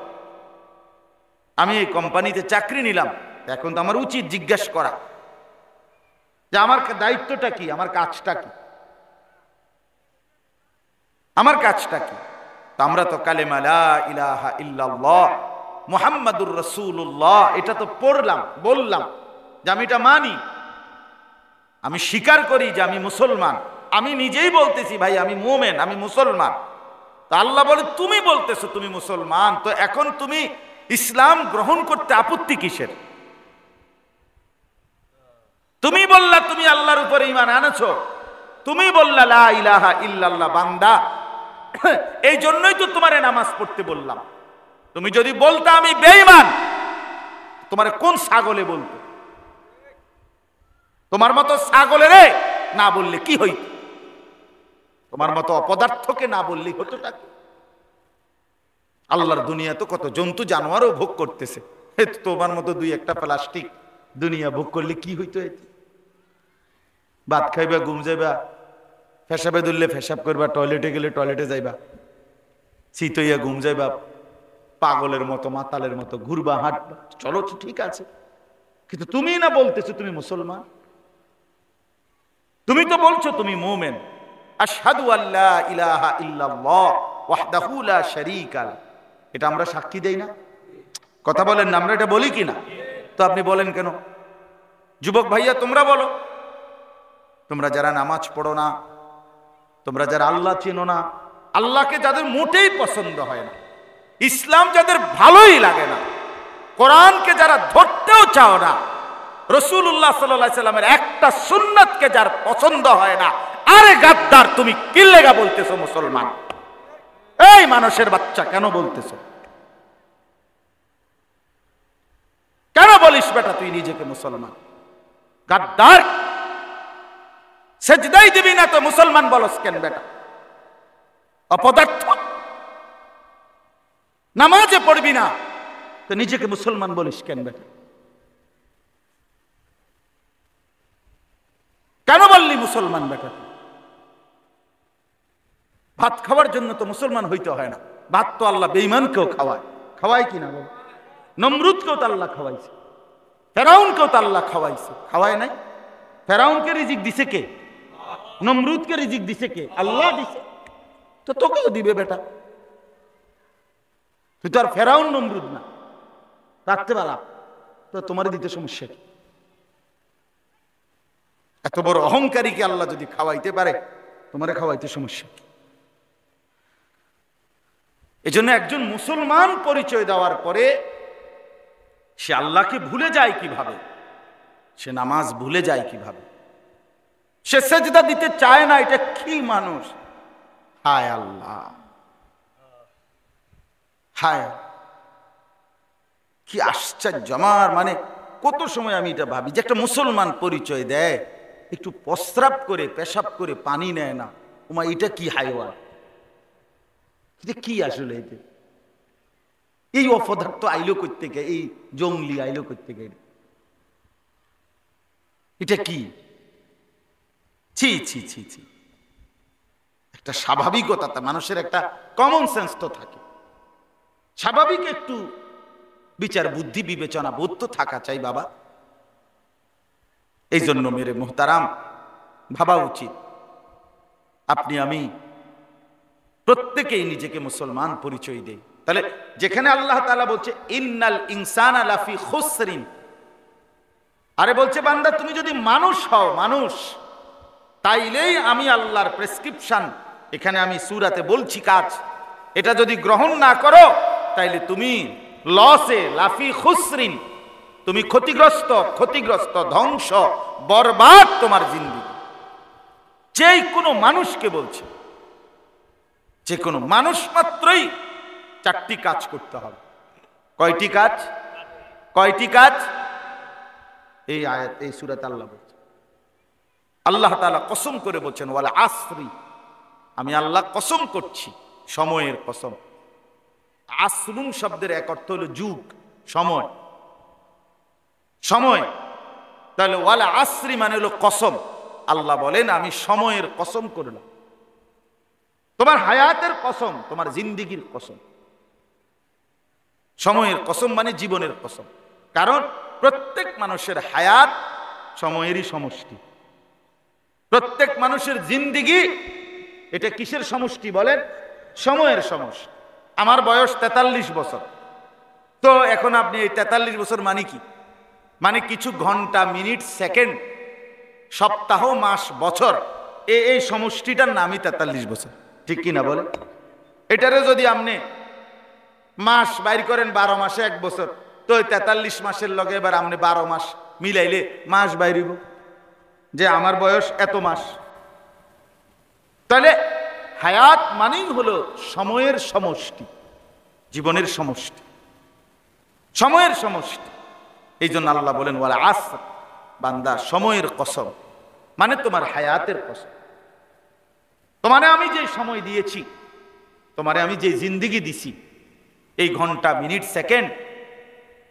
আমি এই কোম্পানিতে চাকরি নিলাম, এখন তো আমার উচিত জিজ্ঞেস করা যে আমার দায়িত্বটা কি, আমার কাজটা কি, আমার কাজটা কি। তো আমরা তো কালেমা লা ইলাহা ইল্লাল্লাহ মুহাম্মাদুর রাসূলুল্লাহ এটা তো পড়লাম, বললাম যে আমি এটা মানি, আমি স্বীকার করি যে আমি মুসলমান, আমি নিজেই বলতেছি ভাই আমি মুমিন, আমি মুসলমান। তো আল্লাহ বলে তুমি বলতেছো তুমি মুসলমান, তো এখন তুমি ইসলাম গ্রহণ করতে আপত্তি কিসের? তুমি বললা তুমি আল্লাহর উপরে ঈমান আনছো, তুমি বললা লা ইলাহা ইল্লাল্লাহ, বান্দা এই জন্যই তো তোমারে নামাজ পড়তে বললাম। তুমি যদি বলতা আমি বেঈমান, তোমারে কোন ছাগলে বলতো? তোমার মতো ছাগলেরে না বললে কি হইত? তোমার মতো অপদার্থকে না বললেই হতোটা কি? আল্লাহর দুনিয়া তো কত জন্তু জানোয়ারও ভোগ করতেছে, তোমার মতো দুই একটা প্লাস্টিক দুনিয়া ভোগ করলে কি হইতো? ভাত খাইবা, ঘুম যাইবা, পেশাবে ধরলে পেশাব করবা, টয়লেটে গেলে টয়লেটে যাইবা, শীত হইয়া ঘুম যাইবা, পাগলের মতো মাতালের মতো ঘুরবা, হাঁটবা, চলো তো ঠিক আছে, কিন্তু তুমি না বলতেছো তুমি মুসলমান, তুমি তো বলছো তুমি মুমিন। আশহাদু আল্লা ইলাহা ইল্লাল্লাহ ওয়াহদাহু লা শারীকা লাহু। এটা আমরা সাক্ষী দেই না? কথা বলেন না, আমরা এটা বলি কিনা? তো আপনি বলেন কেন? যুবক ভাইয়া তোমরা বলো, তোমরা যারা নামাজ পড়ো না, তোমরা যারা আল্লাহ চেনো না, আল্লাহকে যাদের মোটেই পছন্দ হয় না, ইসলাম যাদের ভালোই লাগে না, কোরআনকে যারা ধরতেও চাও না, রাসূলুল্লাহ সাল্লাল্লাহু আলাইহি সাল্লামের একটা সুন্নাতকে যার পছন্দ হয় না, আরে গাদ্দার তুমি কি লেগা বলতেছো মুসলমান? এই মানুষের বাচ্চা কেন বলতেছো? কেন বলিস বেটা তুই নিজেকে মুসলমান? গাদ্দার! সেজদাই দিবি না তো মুসলমান বলস কেন বেটা? অপদার্থ! নামাজে পড়বি না তো নিজেকে মুসলমান বলিস কেন বেটা? কেন বললি মুসলমান বেটা? ভাত খাওয়ার জন্য তো মুসলমান হইতে হয় না। ভাত তো আল্লাহ বেঈমানকেও খাওয়ায়। খাওয়ায় কিনা বল? নমরুদকেও তো আল্লাহ খাওয়াইছে, ফেরাউনকেও তো আল্লাহ খাওয়াইছে, খাওয়ায় নাই? ফেরাউনকে রিজিক দিছে কে? নমরুদকে রিজিক দিছে কে? আল্লাহ দিছে। তো তোকেও দিবে বেটা। তুই তো আর ফেরাউন নমরুদ না, রাখতে পারা তো তোমার দিতে সমস্যা কি? এত বড় অহংকারীকে আল্লাহ যদি খাওয়াইতে পারে, তোমারে খাওয়াইতে সমস্যা কি? এজন্য একজন মুসলমান পরিচয় দেওয়ার পরে সে আল্লাহকে ভুলে যায় কিভাবে? সে নামাজ ভুলে যায় কিভাবে? সে সেজদা দিতে চায় না। এটা কি মানুষ? হায় আল্লাহ, হায় কি আশ্চর্য! আমার মানে কত সময় আমি এটা ভাবি যে একটা মুসলমান পরিচয় দেয়, একটু প্রস্রাব করে পেশাব করে পানি নেয় না, ওমা এটা কি হাইওয়ান? এটা কি আসলে? এতে এই অপদার্থ আইলো করতে গে, এই জঙ্গলি আইলো করতে গে, এটা কি? ছি ছি ছি ছি! একটা স্বাভাবিকতা, মানুষের একটা কমন সেন্স তো থাকে, স্বাভাবিক একটু বিচার বুদ্ধি বিবেচনা বোধ তো থাকা চাই বাবা। এই জন্য মেরে মুহতারাম, ভাবা উচিত আপনি আমি প্রত্যেকেই নিজেকে মুসলমান পরিচয় দেই। তাহলে যেখানে আল্লাহ তাআলা বলছে ইন্নাল ইনসানা লাফি খুসরিন, আরে বলছে বান্দা তুমি যদি মানুষ হও, মানুষ, তাইলেই আমি আল্লাহর প্রেসক্রিপশন এখানে আমি সূরাতে বলছি কাজ, এটা যদি গ্রহণ না করো তাইলে তুমি লসে, লাফি খুসরিন, তুমি ক্ষতিগ্রস্ত, ক্ষতিগ্রস্ত, ধ্বংস, বরবাদ তোমার জিন্দেগি। যে কোনো মানুষকে বলছে, যে কোনো মানুষ মাত্রই চারটি কাজ করতে হবে। কয়টি কাজ? কয়টি কাজ? এই আয়াত, এই সূরাতে আল্লাহ বলছে, আল্লাহ তাআলা কসম করে বলছেন ওয়াল আসরি, আমি আল্লাহ কসম করছি, সময়ের কসম। আসরুন শব্দের এক অর্থ হলো যুগ, সময়, সময়। তাহলে ওয়াল আসরি মানে হলো কসম। আল্লাহ বলেন আমি সময়ের কসম করলাম, তোমার হায়াতের কসম, তোমার জিন্দেগির কসম। সময়ের কসম মানে জীবনের কসম, কারণ প্রত্যেক মানুষের হায়াত সময়েরই সমষ্টি। প্রত্যেক মানুষের জিন্দেগি এটা কিসের সমষ্টি বলেন? সময়ের সমষ্টি। আমার বয়স 43 বছর, তো এখন আপনি এই 43 বছর মানে কি? মানে কিছু ঘন্টা, মিনিট, সেকেন্ড, সপ্তাহ, মাস, বছর, এই সমষ্টিটার নামই 43 বছর, ঠিক কিনা বলেন? এটারে যদি আপনি মাস বাইর করেন, 12 মাসে 1 বছর, তো 43 মাসের লগে এবার আপনি 12 মাস মিলাইলে মাস বাইরিব, যে আমার বয়স এত মাস। তাহলে হায়াত মানেই হলো সময়ের সমষ্টি, জীবনের সমষ্টি, সময়ের সমষ্টি। এই জন্য আল্লাহ বলেন ওয়াল আসর, বান্দা সময়ের কসম, মানে তোমার হায়াতের কসম। তোমারে আমি যে সময় দিয়েছি, তোমারে আমি যে জিন্দেগি দিছি, এই ঘন্টা, মিনিট, সেকেন্ড,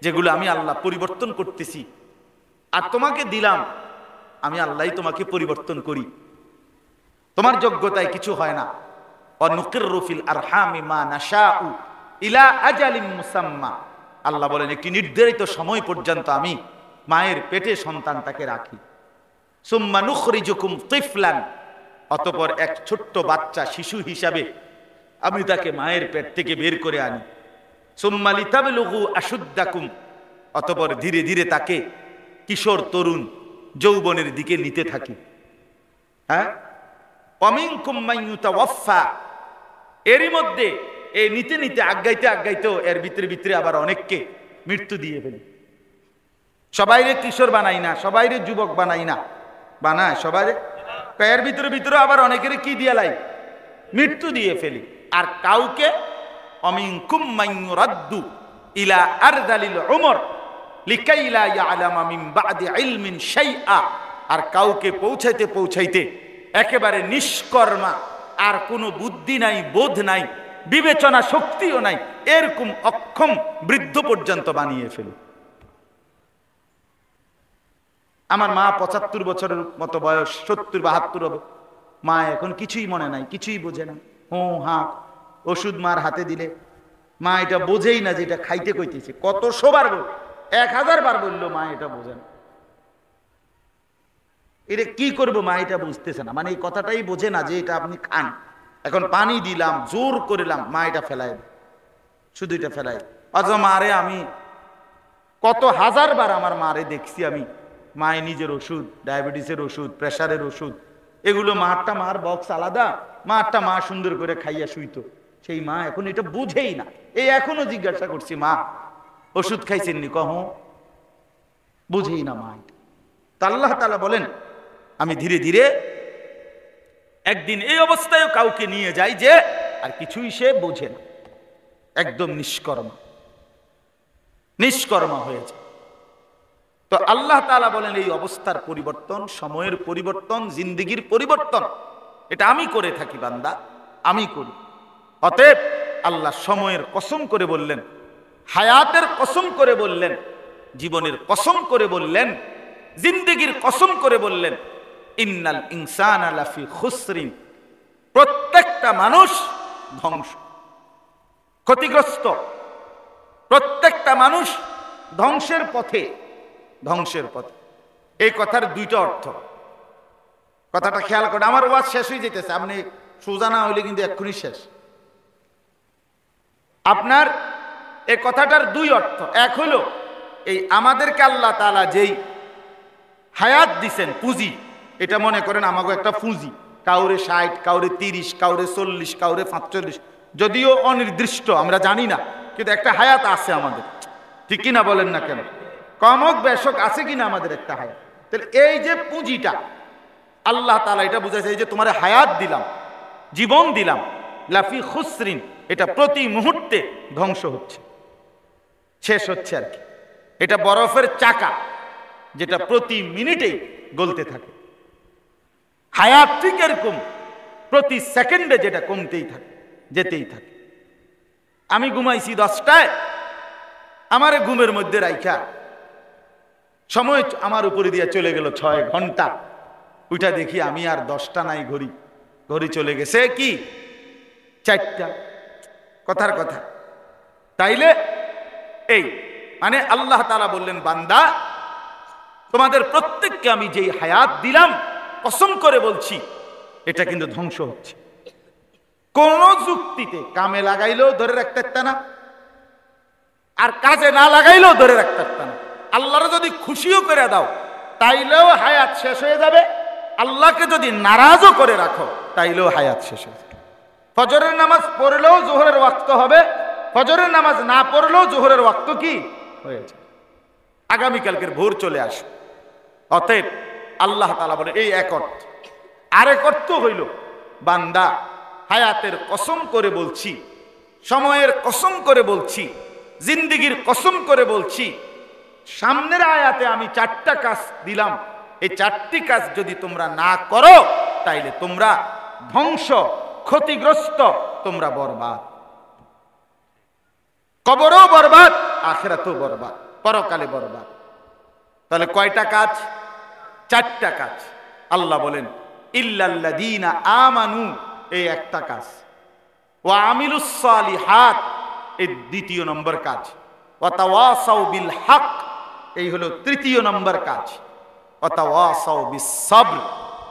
যেগুলো আমি আল্লাহ পরিবর্তন করতেছি, আর তোমাকে দিলাম, আমি আল্লাহই তোমাকে পরিবর্তন করি। তোমার যোগ্যতায় কিছু হয় না। ওয়ানুকিররু ফিল আরহামি মা নাশাউ ইলা আজালিম মুসাম্মা, আল্লাহ বলেন একটি নির্ধারিত সময় পর্যন্ত আমি মায়ের পেটে সন্তানটাকে রাখি। সুম্মা নুখরিজুকুম তিফলান, অতঃপর এক ছোট্ট বাচ্চা শিশু হিসাবে আমি তাকে মায়ের পেট থেকে বের করে আনি। সুম্মা লিতাবলুগু আশুদ্দাকুম, অতঃপর ধীরে ধীরে তাকে কিশোর তরুণ যৌবনের দিকে নিতে থাকি। হ্যাঁ, ওয়ামিনকুম মান ইউতাওয়াফা, এরই মধ্যে এই নিতে নিতে আগাইতে আগাইতেও এর ভিতরে ভিতরে আবার অনেককে মৃত্যু দিয়ে ফেলি। সবাইরে কিশোর বানাই না, সবাইরে যুবক বানাই না, বানায় সবাইরে, এর ভিতরে ভিতরে আবার অনেকের কি দিয়ে লাই, মৃত্যু দিয়ে ফেলি। আর কাউকে অমিনকুম মান ইউরাদ্দু ইলা আরযালিল উমর লিকাই লা ইয়ালামা মিন বাদি ইলমিন শাইআ, আর কাউকে পৌঁছাইতে পৌঁছাইতে একেবারে নিষ্কর্মা, আর কোনো বুদ্ধি নাই, বোধ নাই, বিবেচনা শক্তিও নাই, এরকম অক্ষম বৃদ্ধ পর্যন্ত বানিয়ে ফেলি। আমার মা 75 বছরের মতো বয়স, 70-72 হবে, মা এখন কিছুই মনে নাই, কিছুই বোঝে না। হ্যাঁ, ওষুধ মার হাতে দিলে মা এটা বোঝেই না যে এটা খাইতে কইতেছে। কত শোবার বল, 1000 বার বললো মা এটা বোঝে না। এটা কি করবো মা এটা বুঝতেছে না, মানে এই কথাটাই বোঝে না যে এটা আপনি খান। এখন পানি দিলাম, জোর করিলাম, মা এটা ফেলায়, শুধু এটা ফেলায়। অথচ মারে আমি কত 1000 বার আমার মারে দেখছি আমি, মায়ের নিজের ওষুধ, ডায়াবেটিসের ওষুধ, প্রেশারের ওষুধ, এগুলো মারটা মার বক্স আলাদা, মারটা মা সুন্দর করে খাইয়া শুইতো। সেই মা এখন এটা বুঝেই না। এই এখনো জিজ্ঞাসা করছি, মা ওষুধ খাইছেননি? কহ, বুঝেই না মা। তা আল্লাহ তাআলা বলেন, আমি ধীরে ধীরে একদিন এই অবস্থায় কাউকে নিয়ে যাই যে আর কিছুই সে বোঝে না, একদম নিষ্কর্মা হয়েছে। তো আল্লাহ তাআলা বলেন এই অবস্থার পরিবর্তন, সময়ের পরিবর্তন, জিন্দেগির পরিবর্তন, এটা আমি করে থাকি বান্দা, আমি করি। অতএব আল্লাহ সময়ের কসম করে বললেন, হায়াতের কসম করে বললেন, জীবনের কসম করে বললেন, জিন্দেগির কসম করে বললেন, ইন্নাল ইনসানা লাফি খুসরিন, প্রত্যেকটা মানুষ ধ্বংস, ক্ষতিগ্রস্ত, প্রত্যেকটা মানুষ ধ্বংসের পথে। এই কথার দুইটা অর্থ, কথাটা খেয়াল করে। আমার ওয়াজ শেষ হয়ে যেতেছে, আপনি সোজা না হইলে কিন্তু এক্ষুনি শেষ। আপনার এই কথাটার দুই অর্থ। এক হলো এই আমাদেরকে আল্লাহ তাআলা যেই হায়াত দিছেন, পুঁজি, এটা মনে করেন আমাকে একটা পুঁজি, কাউরে 60, কাউরে 30, কাউরে 40, কাউরে 45, যদিও অনির্দিষ্ট, আমরা জানি না, কিন্তু একটা হায়াত আছে আমাদের, ঠিক কিনা বলেন না কেন? কমক বেশক আছে কিনা আমাদের একটা হায়াত। তাহলে এই যে পুঁজিটা আল্লাহ তাআলা এটা বুঝাইছে, এই যে তোমার হায়াত দিলাম, জীবন দিলাম, লাফি খুসরিন, এটা প্রতি মুহূর্তে ধ্বংস হচ্ছে, শেষ হচ্ছে আর কি। এটা বরফের চাকা যেটা প্রতি মিনিটেই গলতে থাকে। হায়াত ঠিক এরকম, প্রতি সেকেন্ডে যেটা কমতেই থাকে, যেতেই থাকে। আমি ঘুমাইছি 10টায়, আমার ঘুমের মধ্যে রাইখা সময় আমার উপরে দিয়ে চলে গেল 6 ঘন্টা। ওইটা দেখি আমি আর 10টা নাই, ঘড়ি চলে গেছে কি 4টা। কথার কথা। তাইলে এই মানে আল্লাহ তাআলা বললেন, বান্দা তোমাদের প্রত্যেককে আমি যেই হায়াত দিলাম, কসম করে বলছি এটা কিন্তু ধ্বংস হচ্ছে। কোন যুক্তিতে কামে লাগাইলেও ধরে রাখতে পারতা না, আর কাজে না লাগাইলেও ধরে রাখতে পারতা না। আল্লাহর যদি খুশিও করে দাও তাইলেও হায়াত শেষ হয়ে যাবে, আল্লাহকে যদি নারাজও করে রাখো তাইলেও হায়াত শেষ হয়ে যাবে। ফজরের নামাজ পড়লেও জোহরের ওয়াক্ত হবে, ফজরের নামাজ না পড়লেও জোহরের ওয়াক্ত কি হয়ে যাবে, আগামীকালকের ভোর চলে আসে। অতএব আল্লাহ তাআলা বলে এই এক অর্থ। আরেক অর্থ হইল, বান্দা হায়াতের কসম করে বলছি, সময়ের কসম করে বলছি, জিন্দেগির কসম করে বলছি, সামনের আয়াতে আমি 4টা কাজ দিলাম, এই 4টি কাজ যদি তোমরা না করো তাইলে তোমরা ধ্বংস, ক্ষতিগ্রস্ত, তোমরা বরবাদ, কবরও বরবাদ, আখিরাতও বরবাদ, পরকালে বরবাদ। তাহলে কয়টা কাজ? 4টা কাজ। আল্লাহ বলেন ইল্লাল্লাযীনা আমানু, এই একটা কাজ, ওয়া আমিলুস সালিহাত, এই 2য় নম্বর কাজ, ওয়া তাওয়াসাউ বিল হক, এই হলো 3য় নম্বর কাজ, ওয়া তাওয়াসাউ বিস সাবর,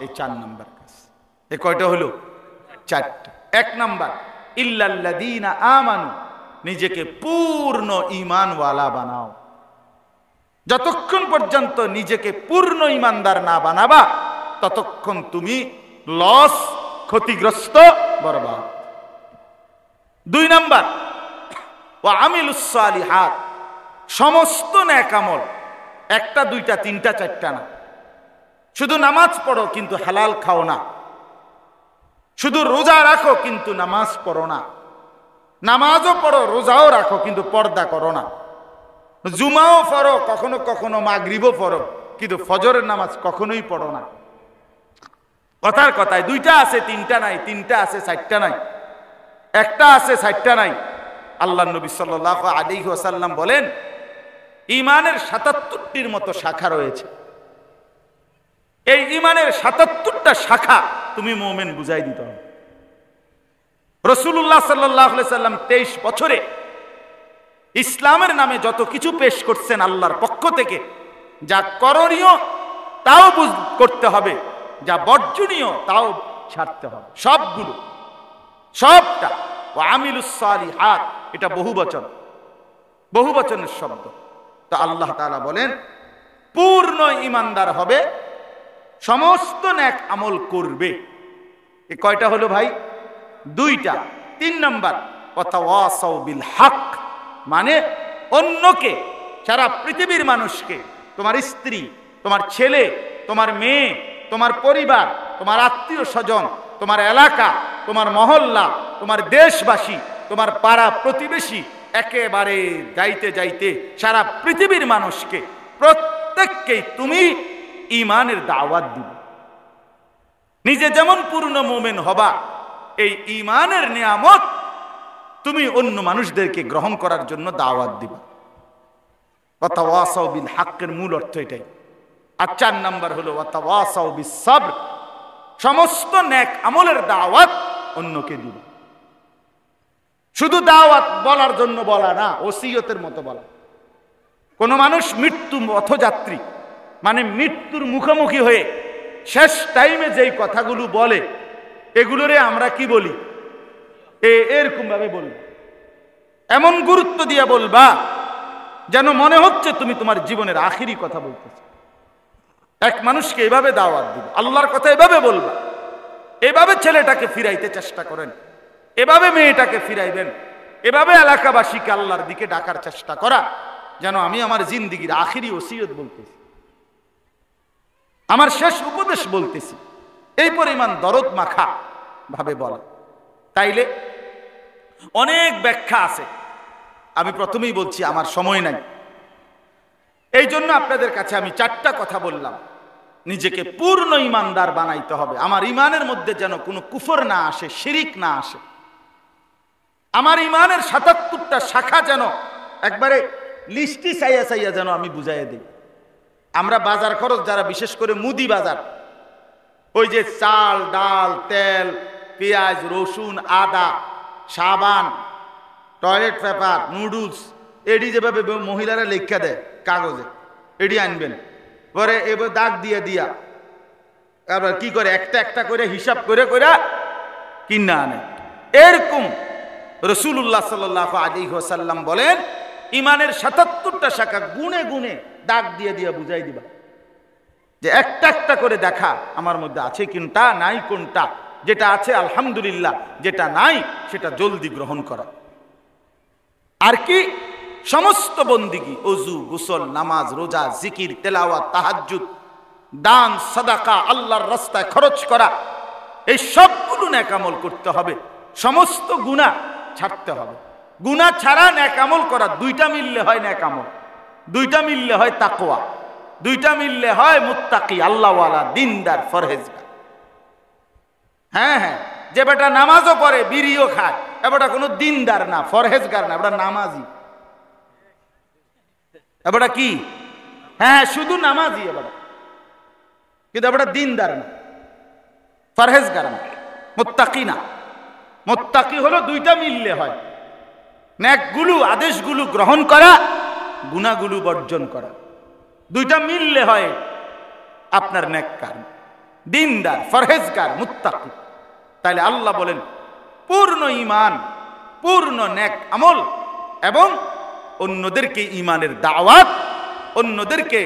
এই 4 নম্বর কাজ। এ কয়টা হলো? চারটা। এক নাম্বার, ইল্লাল্লাযীনা আমানু, নিজেকে পূর্ণ ঈমানওয়ালা বানাও। যতক্ষণ পর্যন্ত নিজেকে পূর্ণ ঈমানদার না বানাবা ততক্ষণ তুমি লস, ক্ষতিগ্রস্ত, বরবাদ। দুই নাম্বার, ওয়া আমিলুস সালিহাত, সমস্ত নেক আমল, একটা দুইটা তিনটা চারটা না। শুধু নামাজ পড়ো কিন্তু হালাল খাও না, শুধু রোজা রাখো কিন্তু নামাজ পড়ো না, নামাজও পড়ো রোজাও রাখো কিন্তু পর্দা করো না, জুমাও পড়ো কখনো কখনো, মাগরিবও পড়ো কিন্তু ফজরের নামাজ কখনোই পড়ো না। কথার কথায় দুইটা আছে তিনটা নাই, তিনটা আছে চারটা নাই, একটা আছে চারটা নাই। আল্লাহ নবী সাল্লাল্লাহু আলাইহি ওয়াসাল্লাম বলেন, ঈমানের ৭৭টির মতো শাখা রয়েছে। এই ঈমানের ৭৭টা শাখা তুমি মুমিন বুঝাই দিতে হবে। রাসূলুল্লাহ সাল্লাল্লাহু আলাইহি সাল্লাম 23 বছরে ইসলামের নামে যত কিছু পেশ করছেন আল্লাহর পক্ষ থেকে, যা করণীয় তাও করতে হবে, যা বর্জনীয় তাও ছাড়তে হবে, সবগুলো, সবটা। ওয়া আমিলুস সালিহাত, এটা বহুবচন, বহুবচনের শব্দ। তো আল্লাহ তাআলা বলেন পূর্ণ ঈমানদার হবে, সমস্ত নেক আমল করবে। এ কয়টা হলো ভাই? দুইটা। তিন নাম্বার, ওয়াতাওয়াসাউ বিল হক, মানে অন্যকে, সারা পৃথিবীর মানুষকে, তোমার স্ত্রী, তোমার ছেলে, তোমার মেয়ে, তোমার পরিবার, তোমার আত্মীয় স্বজন, তোমার এলাকা, তোমার মহল্লা, তোমার দেশবাসী, তোমার পাড়া প্রতিবেশী, একেবারে যাইতে যাইতে সারা পৃথিবীর মানুষকে, প্রত্যেককেই তুমি ঈমানের দাওয়াত দিবে। নিজে যেমন পূর্ণ মুমিন হবা, এই ঈমানের নিয়ামত তুমি অন্য মানুষদেরকে গ্রহণ করার জন্য দাওয়াত দিবা। ওয়াতাওয়াসাউ বিল হকের মূল অর্থ এটাই। আর 4 নাম্বার হলো ওয়াতাওয়াসাউ বিস সাবর, সমস্ত নেক আমলের দাওয়াত অন্যকে দিবা। শুধু দাওয়াত বলার জন্য বলা না, ওসিয়তের মতো বলা। কোন মানুষ মৃত্যু পথযাত্রী, মানে মৃত্যুর মুখোমুখি হয়ে শেষ টাইমে যেই কথাগুলো বলে, এগুলোরে আমরা কি বলি? এরকম ভাবে বলবো, এমন গুরুত্ব দিয়ে বলবা যেন মনে হচ্ছে তুমি তোমার জীবনের আখিরি কথা বলতেছো। এক মানুষকে এভাবে দাওয়াত দিব, আল্লাহর কথা এভাবে বলবা, এভাবে ছেলেটাকে ফিরাইতে চেষ্টা করেন, এভাবে মেয়েটাকে ফিরাইবেন, এভাবে এলাকাবাসীকে আল্লাহর দিকে ডাকার চেষ্টা করা, যেন আমি আমার জিন্দেগির আখিরি ওসিয়ত বলতেছি, আমার শেষ উপদেশ বলতেছি, এই পরিমাণ দরদ মাখা ভাবে বলা। তাইলে অনেক ব্যাখ্যা আছে, আমি প্রথমেই বলছি আমার সময় নাই, এই জন্য আপনাদের কাছে আমি 4টা কথা বললাম। নিজেকে পূর্ণ ঈমানদার বানাইতে হবে, আমার ঈমানের মধ্যে যেন কোনো কুফর না আসে, শিরিক না আসে, আমার ঈমানের ৭৭টা শাখা যেন একবারে লিস্টি চাইয়া চাইয়া যেন আমি বুঝাইয়া দিই। আমরা বাজার খরচ যারা, বিশেষ করে মুদি বাজার, ওই যে চাল, ডাল, তেল, পেঁয়াজ, রসুন, আদা, সাবান, টয়লেট পেপার, নুডলস, এডি যেভাবে মহিলারা লেখা দেয় কাগজে, এডি আনবেন, পরে এবার দাগ দিয়ে দিয়া আবার কি করে একটা একটা করে হিসাব করে করে কিনা আনে। এরকম রাসূলুল্লাহ সাল্লাল্লাহু আলাইহি ওয়াসাল্লাম বলেন, ঈমানের ৭৭টা শাখা গুনে গুনে দাগ দিয়ে দিয়ে বুঝাই দিবা, যে একটা একটা করে দেখা আমার মধ্যে আছে কোনটা, নাই কোনটা, যেটা আছে আলহামদুলিল্লাহ, যেটা নাই সেটা জলদি গ্রহণ করা। আর কি? সমস্ত বন্দিগি, ওযু, গোসল, নামাজ, রোজা, জিকির, তেলাওয়াত, তাহাজ্জুদ, দান, সাদাকা, আল্লাহর রাস্তায় খরচ করা, এই সবগুলো নেক আমল করতে হবে। সমস্ত গুনাহ ছাড়তে হবে। গুনাহ ছাড়া নেক আমল করা, দুইটা মিললে হয় নেক আমল, দুইটা মিললে হয় তাকওয়া, দুইটা মিললে হয় মুত্তাকি, আল্লাহওয়ালা, দিনদার, ফরহেজগার। হ্যাঁ হ্যাঁ, যে বেটা নামাজও পড়ে, বিড়িও খায়, এবারটা কোনো দিনদার না, ফরহেজগার না, এবারটা নামাজি। এবারটা কি? হ্যাঁ, শুধু নামাজি এবারটা, কিন্তু এবারটা দিনদার না, ফরহেজগার না, মুত্তাকি না। মুত্তাকি হলো দুইটা মিললে হয়, নেকগুলো, আদেশগুলো গ্রহণ করা, গুনাহগুলো বর্জন করা, দুইটা মিললে হয় আপনার নেককার। দিনদার, ফরহেজগার, মুত্তাকি। তাইলে আল্লাহ বলেন পূর্ণ ঈমান, পূর্ণ নেক আমল এবং অন্যদেরকে ঈমানের দাওয়াত, অন্যদেরকে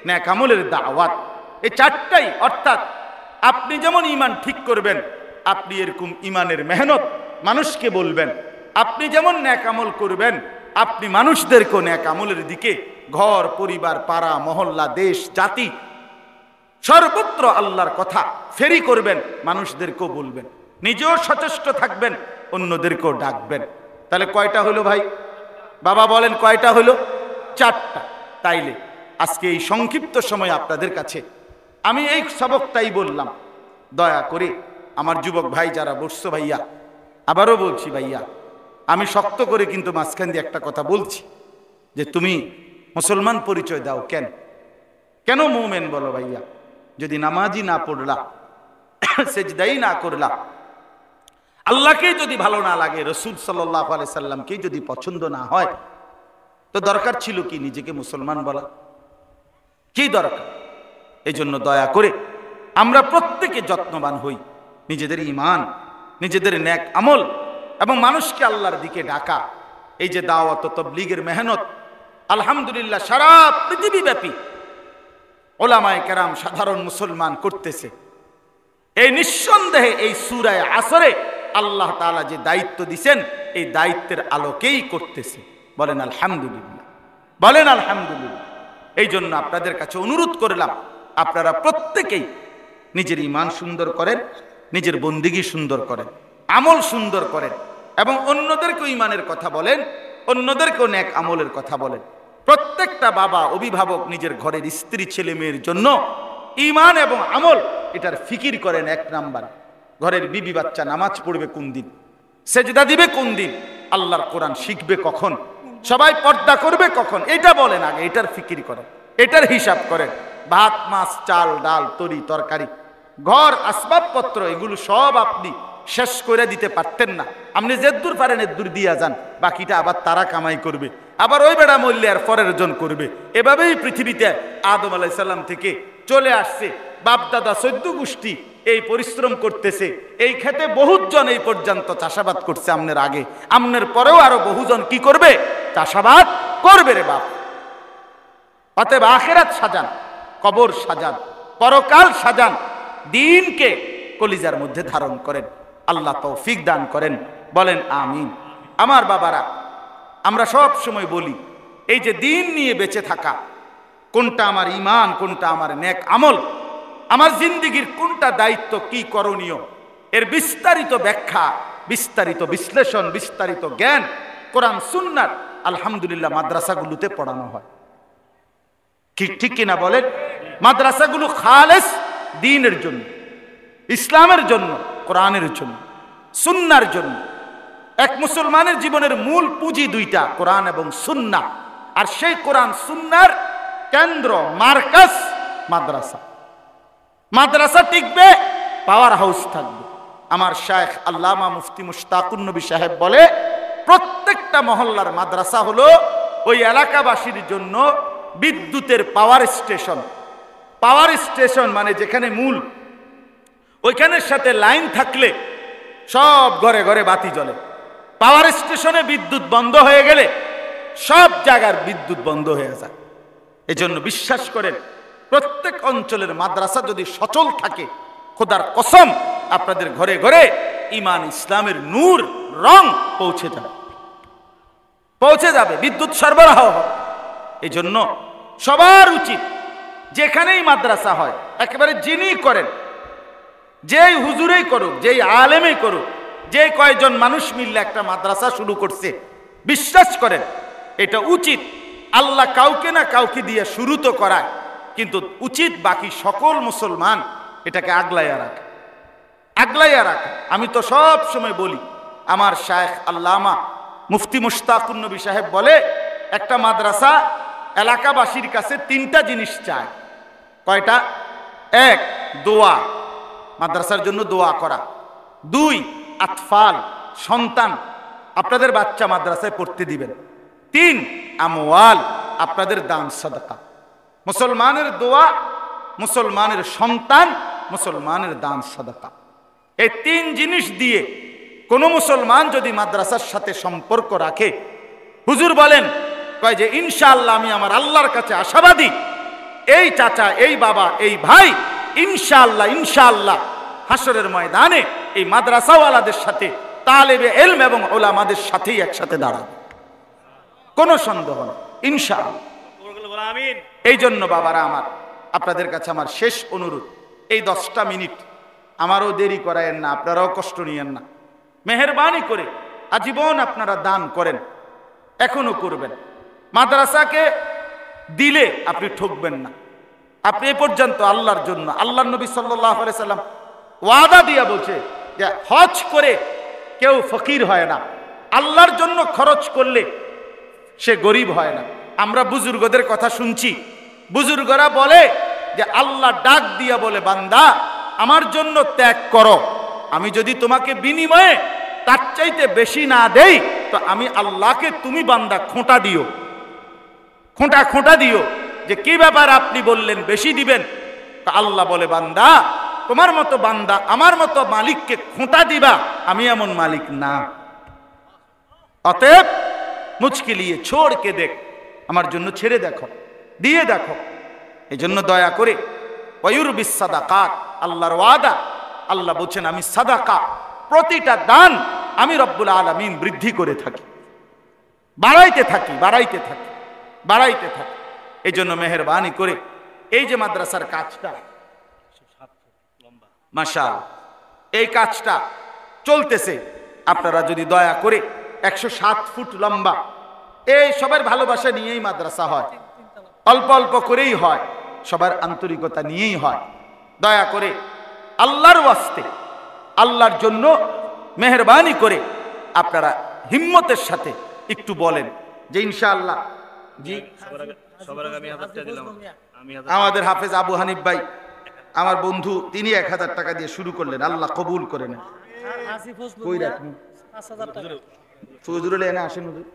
নেক আমলের দাওয়াত, এই চারটাই। অর্থাৎ আপনি যেমন ঈমান ঠিক করবেন, আপনি এরকম ঈমানের মেহনত মানুষকে বলবেন। আপনি যেমন নেক আমল করবেন, আপনি মানুষদেরকেও নেক আমলের দিকে, ঘর পরিবার, পাড়া মহল্লা, দেশ জাতি, সর্বত্র আল্লাহর কথা ফেরি করবেন, মানুষদেরকেও বলবেন, নিজেও সচেষ্ট থাকবেন, অন্যদেরকেও ডাকবেন। তাহলে কয়টা হলো ভাই? বাবা বলেন কয়টা হলো? চারটা। তাইলে আজকে এই সংক্ষিপ্ত সময় আপনাদের কাছে আমি এই সবকটাই বললাম। দয়া করে আমার যুবক ভাই যারা বসছো, ভাইয়া আবারও বলছি, ভাইয়া আমি শক্ত করে কিন্তু মাঝখান দিয়ে একটা কথা বলছি, যে তুমি মুসলমান পরিচয় দাও কেন? কেন মুমিন বলো ভাইয়া? যদি নামাজি না পড়লা, সেজদাই না করলা, আল্লাহকে যদি ভালো না লাগে, রাসূল সাল্লাল্লাহু আলাইহি সাল্লামকে যদি পছন্দ না হয়, তো দরকার ছিল কি নিজেকে মুসলমান বলা? কি দরকার? এই জন্য দয়া করে আমরা প্রত্যেকে যত্নবান হই, নিজেদের ঈমান, নিজেদের নেক আমল এবং মানুষকে আল্লাহর দিকে ডাকা। এই যে দাওয়াত ও তাবলীগের মেহনত, আলহামদুলিল্লাহ সারা পৃথিবীব্যাপী ওলামায়ে কেরাম, সাধারণ মুসলমান করতেছে। এই নিঃসন্দেহে এই সূরা আসরে আল্লাহ তাআলা যে দায়িত্ব দিয়েছেন, এই দায়িত্বের আলোকেই করতেছে। বলেন আলহামদুলিল্লাহ, বলেন আলহামদুলিল্লাহ। এই জন্য আপনাদের কাছে অনুরোধ করলাম, আপনারা প্রত্যেকেই নিজের ঈমান সুন্দর করেন, নিজের বন্দিগি সুন্দর করেন, আমল সুন্দর করেন এবং অন্যদেরকেও ঈমানের কথা বলেন, অন্যদেরকেও নেক আমলের কথা বলেন। প্রত্যেকটা বাবা, অভিভাবক নিজের ঘরের স্ত্রী, ছেলে মেয়ের জন্য ঈমান এবং আমল এটার ফিকির করেন। এক নাম্বার, ঘরের বিবি বাচ্চা নামাজ পড়বে কোন দিন, সেজদা দিবে কোন দিন, আল্লাহর কোরআন শিখবে কখন, সবাই পর্দা করবে কখন, এটা বলেন আগে, এটার ফিকির করেন, এটার হিসাব করেন। ভাত, মাছ, চাল, ডাল, তরি, তরকারি, ঘর, আসবাবপত্র, এগুলো সব আপনি শেষ করে দিতে পারতেন না। আপনি যেদূর পারেন এদূর দিয়া যান, বাকিটা আবার তারা কামাই করবে, আবার ওই বেড়া মূল্যে আর পরের জন করবে। এভাবেই পৃথিবীতে আদম আলাইহিস সালাম থেকে চলে আসছে, বাপ দাদা 14 গোষ্ঠী এই পরিশ্রম করতেছে। এই ক্ষেতে বহুজন এই পর্যন্ত চাষাবাদ করছে আমনের আগে, আমনের পরেও আরো বহুজন কি করবে? চাষাবাদ করবে রে বাপ। অতএব আখিরাত সাজান, কবর সাজান, পরকাল সাজান, দিনকে কলিজার মধ্যে ধারণ করেন। আল্লাহ তৌফিক দান করেন, বলেন আমিন। আমার বাবারা, আমরা সব সময় বলি, এই যে দিন নিয়ে বেঁচে থাকা, কোনটা আমার ঈমান, কোনটা আমার নেক আমল, আমার জিন্দেগীর কোনটা দায়িত্ব, কি করণীয়, এর বিস্তারিত ব্যাখ্যা, বিস্তারিত বিশ্লেষণ, বিস্তারিত জ্ঞান কোরআন সুন্নাহর আলহামদুলিল্লাহ মাদ্রাসাগুলোতে পড়ানো হয়। ঠিক কিনা বলেন? মাদ্রাসাগুলো খালেস দ্বীনের জন্য, ইসলামের জন্য, কোরআনের জন্য, সুন্নাহর জন্য। এক মুসলমানের জীবনের মূল পুঁজি দুইটা, কোরআন এবং সুন্নাহ। আর সেই কোরআন সুন্নাহর কেন্দ্র, মার্কাজ মাদ্রাসা। মাদ্রাসা টিকবে, পাওয়ার হাউস থাকবে। আমার শায়েখ আল্লামা মুফতি মুশতাকুন নবী সাহেব বলে, প্রত্যেকটা মহল্লার মাদ্রাসা হলো ওই এলাকাবাসীর জন্য বিদ্যুতের পাওয়ার স্টেশন। পাওয়ার স্টেশন মানে যেখানে মূল, ওইখানের সাথে লাইন থাকলে সব ঘরে ঘরে বাতি জ্বলে। পাওয়ার স্টেশনে বিদ্যুৎ বন্ধ হয়ে গেলে সব জায়গার বিদ্যুৎ বন্ধ হয়ে যায়। এজন্য বিশ্বাস করেন, প্রত্যেক অঞ্চলের মাদ্রাসা যদি সচল থাকে, খোদার কসম আপনাদের ঘরে ঘরে ঈমান, ইসলামের নূর, রং পৌঁছে যাবে, পৌঁছে যাবে, বিদ্যুৎ সরবরাহ হবে। এই জন্য সবার উচিত, যেখানেই মাদ্রাসা হয়, একেবারে যিনি করেন, যেই হুজুরেই করুক, যেই আলেমেই করুক, যে কয়জন মানুষ মিললে একটা মাদ্রাসা শুরু করছে, বিশ্বাস করেন এটা উচিত। আল্লাহ কাউকে না কাউকে দিয়ে শুরু তো করায়, কিন্তু উচিত বাকি সকল মুসলমান এটাকে আগলাইয়া রাখে, আগলাইয়া রাখে। আমি তো সব সময় বলি, আমার শায়েখ আল্লামা মুফতি মুশতাকুন নবী সাহেব বলে, একটা মাদ্রাসা এলাকাবাসীর কাছে 3টা জিনিস চায়। কয়টা? 1, দোয়া, মাদ্রাসার জন্য দোয়া করা। 2, আতফাল, সন্তান, আপনাদের বাচ্চা মাদ্রাসায় পড়তে দিবেন। 3, আমওয়াল, আপনাদের দান সাদাকা। মুসলমানের দোয়া, মুসলমানের সন্তান মুসলমানের দান সাদাকা। এই তিন জিনিস দিয়ে কোন মুসলমান যদি মাদ্রাসার সাথে সম্পর্ক রাখে, হুজুর বলেন কয় যে ইনশাআল্লাহ আমি আমার আল্লাহর কাছে আশাবাদী, এই চাচা, এই বাবা, এই ভাই ইনশাআল্লাহ ইনশাআল্লাহ হাসরের ময়দানে এই মাদ্রাসাওয়ালাদের সাথে, তালেবে ইলম এবং উলামাদের সাথেই একসাথে দাঁড়াবে, কোনো সন্দেহ নেই ইনশাআল্লাহ। এই জন্য বাবারা আমার, আপনাদের কাছে আমার শেষ অনুরোধ, এই 10টা মিনিট আমারও দেরি করায়েন না, আপনারাও কষ্ট নিয়েন না, মেহেরবানি করে আজীবন আপনারা দান করেন, এখনো করবেন। মাদ্রাসাকে দিলে আপনি ঠকবেন না। আপনি এ পর্যন্ত আল্লাহর জন্য, আল্লাহর নবী সাল্লাল্লাহু আলাইহি সাল্লাম ওয়াদা দিয়া বলছে যে হজ করে কেউ ফকির হয় না, আল্লাহর জন্য খরচ করলে সে গরিব হয় না। আমরা বুজুর্গদের কথা শুনছি, বুজুর্গরা বলে যে আল্লাহ ডাক দিয়া বলে, বান্দা আমার জন্য ত্যাগ করো, আমি যদি তোমাকে বিনিময়ে তার চাইতে বেশি না দেই তো আমি আল্লাহকে তুমি বান্দা খোঁটা দিও, খোঁটা দিও যে কি ব্যাপার আপনি বললেন বেশি দিবেন। তা আল্লাহ বলে, বান্দা তোমার মতো বান্দা আমার মতো মালিককে খোঁটা দিবা, আমি এমন মালিক না। অতএব মুচকে লিয়ে ছোড় কে দেখ, আমার জন্য ছেড়ে দেখো, দিয়ে দেখো। এই জন্য দয়া করে ওয়ুরবিস সাদাকাত, আল্লাহর ওয়াদা, আল্লাহ বলছেন আমি সাদাকা, প্রতিটা দান আমি রব্বুল আলামিন বৃদ্ধি করে থাকি, বাড়াইতে থাকি, বাড়াইতে থাকি, বাড়াইতে থাকি। এই জন্য মেহেরবানি করে এই যে মাদ্রাসার কাজটা, মাশাআল্লাহ এই কাজটা চলতেছে, আপনারা যদি দয়া করে 107 ফুট লম্বা, এই সবার ভালোবাসা নিয়েই মাদ্রাসা হয়, অল্প অল্প করেই হয়, সবার আন্তরিকতা নিয়েই হয়। দয়া করে আল্লাহর ওয়াস্তে, আল্লাহর জন্য মেহেরবানি করে আপনারা হিম্মতের সাথে একটু বলেন যে ইনশাআল্লাহ। জি, আমাদের হাফেজ আবু হানিফ ভাই আমার বন্ধু, তিনি 1000 টাকা দিয়ে শুরু করলেন, আল্লাহ কবুল করে নেন। কই রাখুন হুজুর এনে আসেন, হুজুর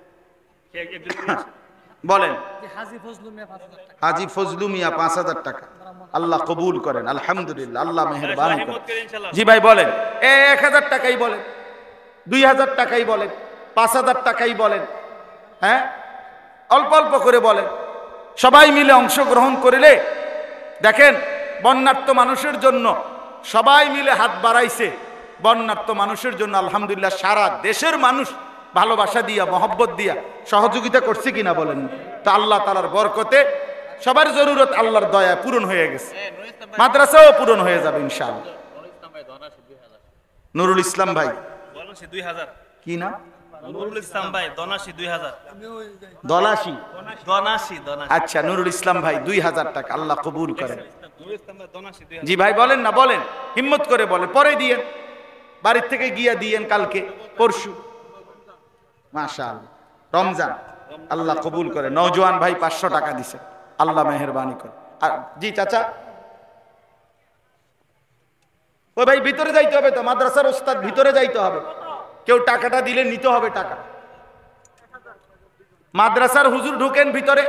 বলেন। হাজী ফজলু মিয়া 5000 টাকা, আল্লাহ কবুল করেন, আলহামদুলিল্লাহ, আল্লাহ মেহেরবানি করেন। জি ভাই বলেন, 1000 টাকাই বলেন, 2000 টাকাই বলেন, 5000 টাকাই বলেন, হ্যাঁ অল্প অল্প করে বলেন। সবাই মিলে অংশগ্রহণ করলে দেখেন, বন্যার্ত মানুষের জন্য সবাই মিলে হাত বাড়াইছে, বন্যার্ত মানুষের জন্য আলহামদুলিল্লাহ সারা দেশের মানুষ ভালোবাসা দিয়া, মহব্বত দিয়া সহযোগিতা করছে কিনা বলেন। তো আল্লাহ তাআলার বরকতে সবার জরুরত আল্লাহর দয়া পূরণ হয়ে গেছে, মাদ্রাসাও পূরণ হয়ে যাবে ইনশাআল্লাহ। নুরুল ইসলাম ভাই কি না, নুরুল ইসলাম ভাই দনাশি 2000, দলাশি দনাশি, আচ্ছা নুরুল ইসলাম ভাই 2000 টাকা, আল্লাহ কবুল করেন। জি ভাই বলেন না, বলেন হিম্মত করে বলেন, পরে দিয়েন, বাড়ির থেকে গিয়া দিয়েন, কালকে পরশু, মাশাআল্লাহ রমজান, আল্লাহ কবুল করে। নওজোয়ান ভাই 500 টাকা দিছে, আল্লাহ মেহেরবানি করে। আর জি চাচা, ও ভাই ভিতরে যাইতে হবে তো, মাদ্রাসার ওস্তাদ ভিতরে যাইতে হবে, কেউ টাকাটা দিলে নিতে হবে টাকা। মাদ্রাসার হুজুর ঢুকেন ভিতরে,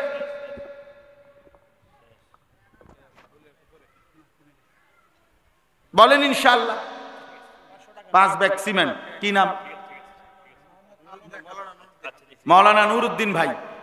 বলেন ইনশাআল্লাহ। 5 ব্যাগ সিমেন্ট, কি নাম? মাওলানা নুরউদ্দিন ভাই।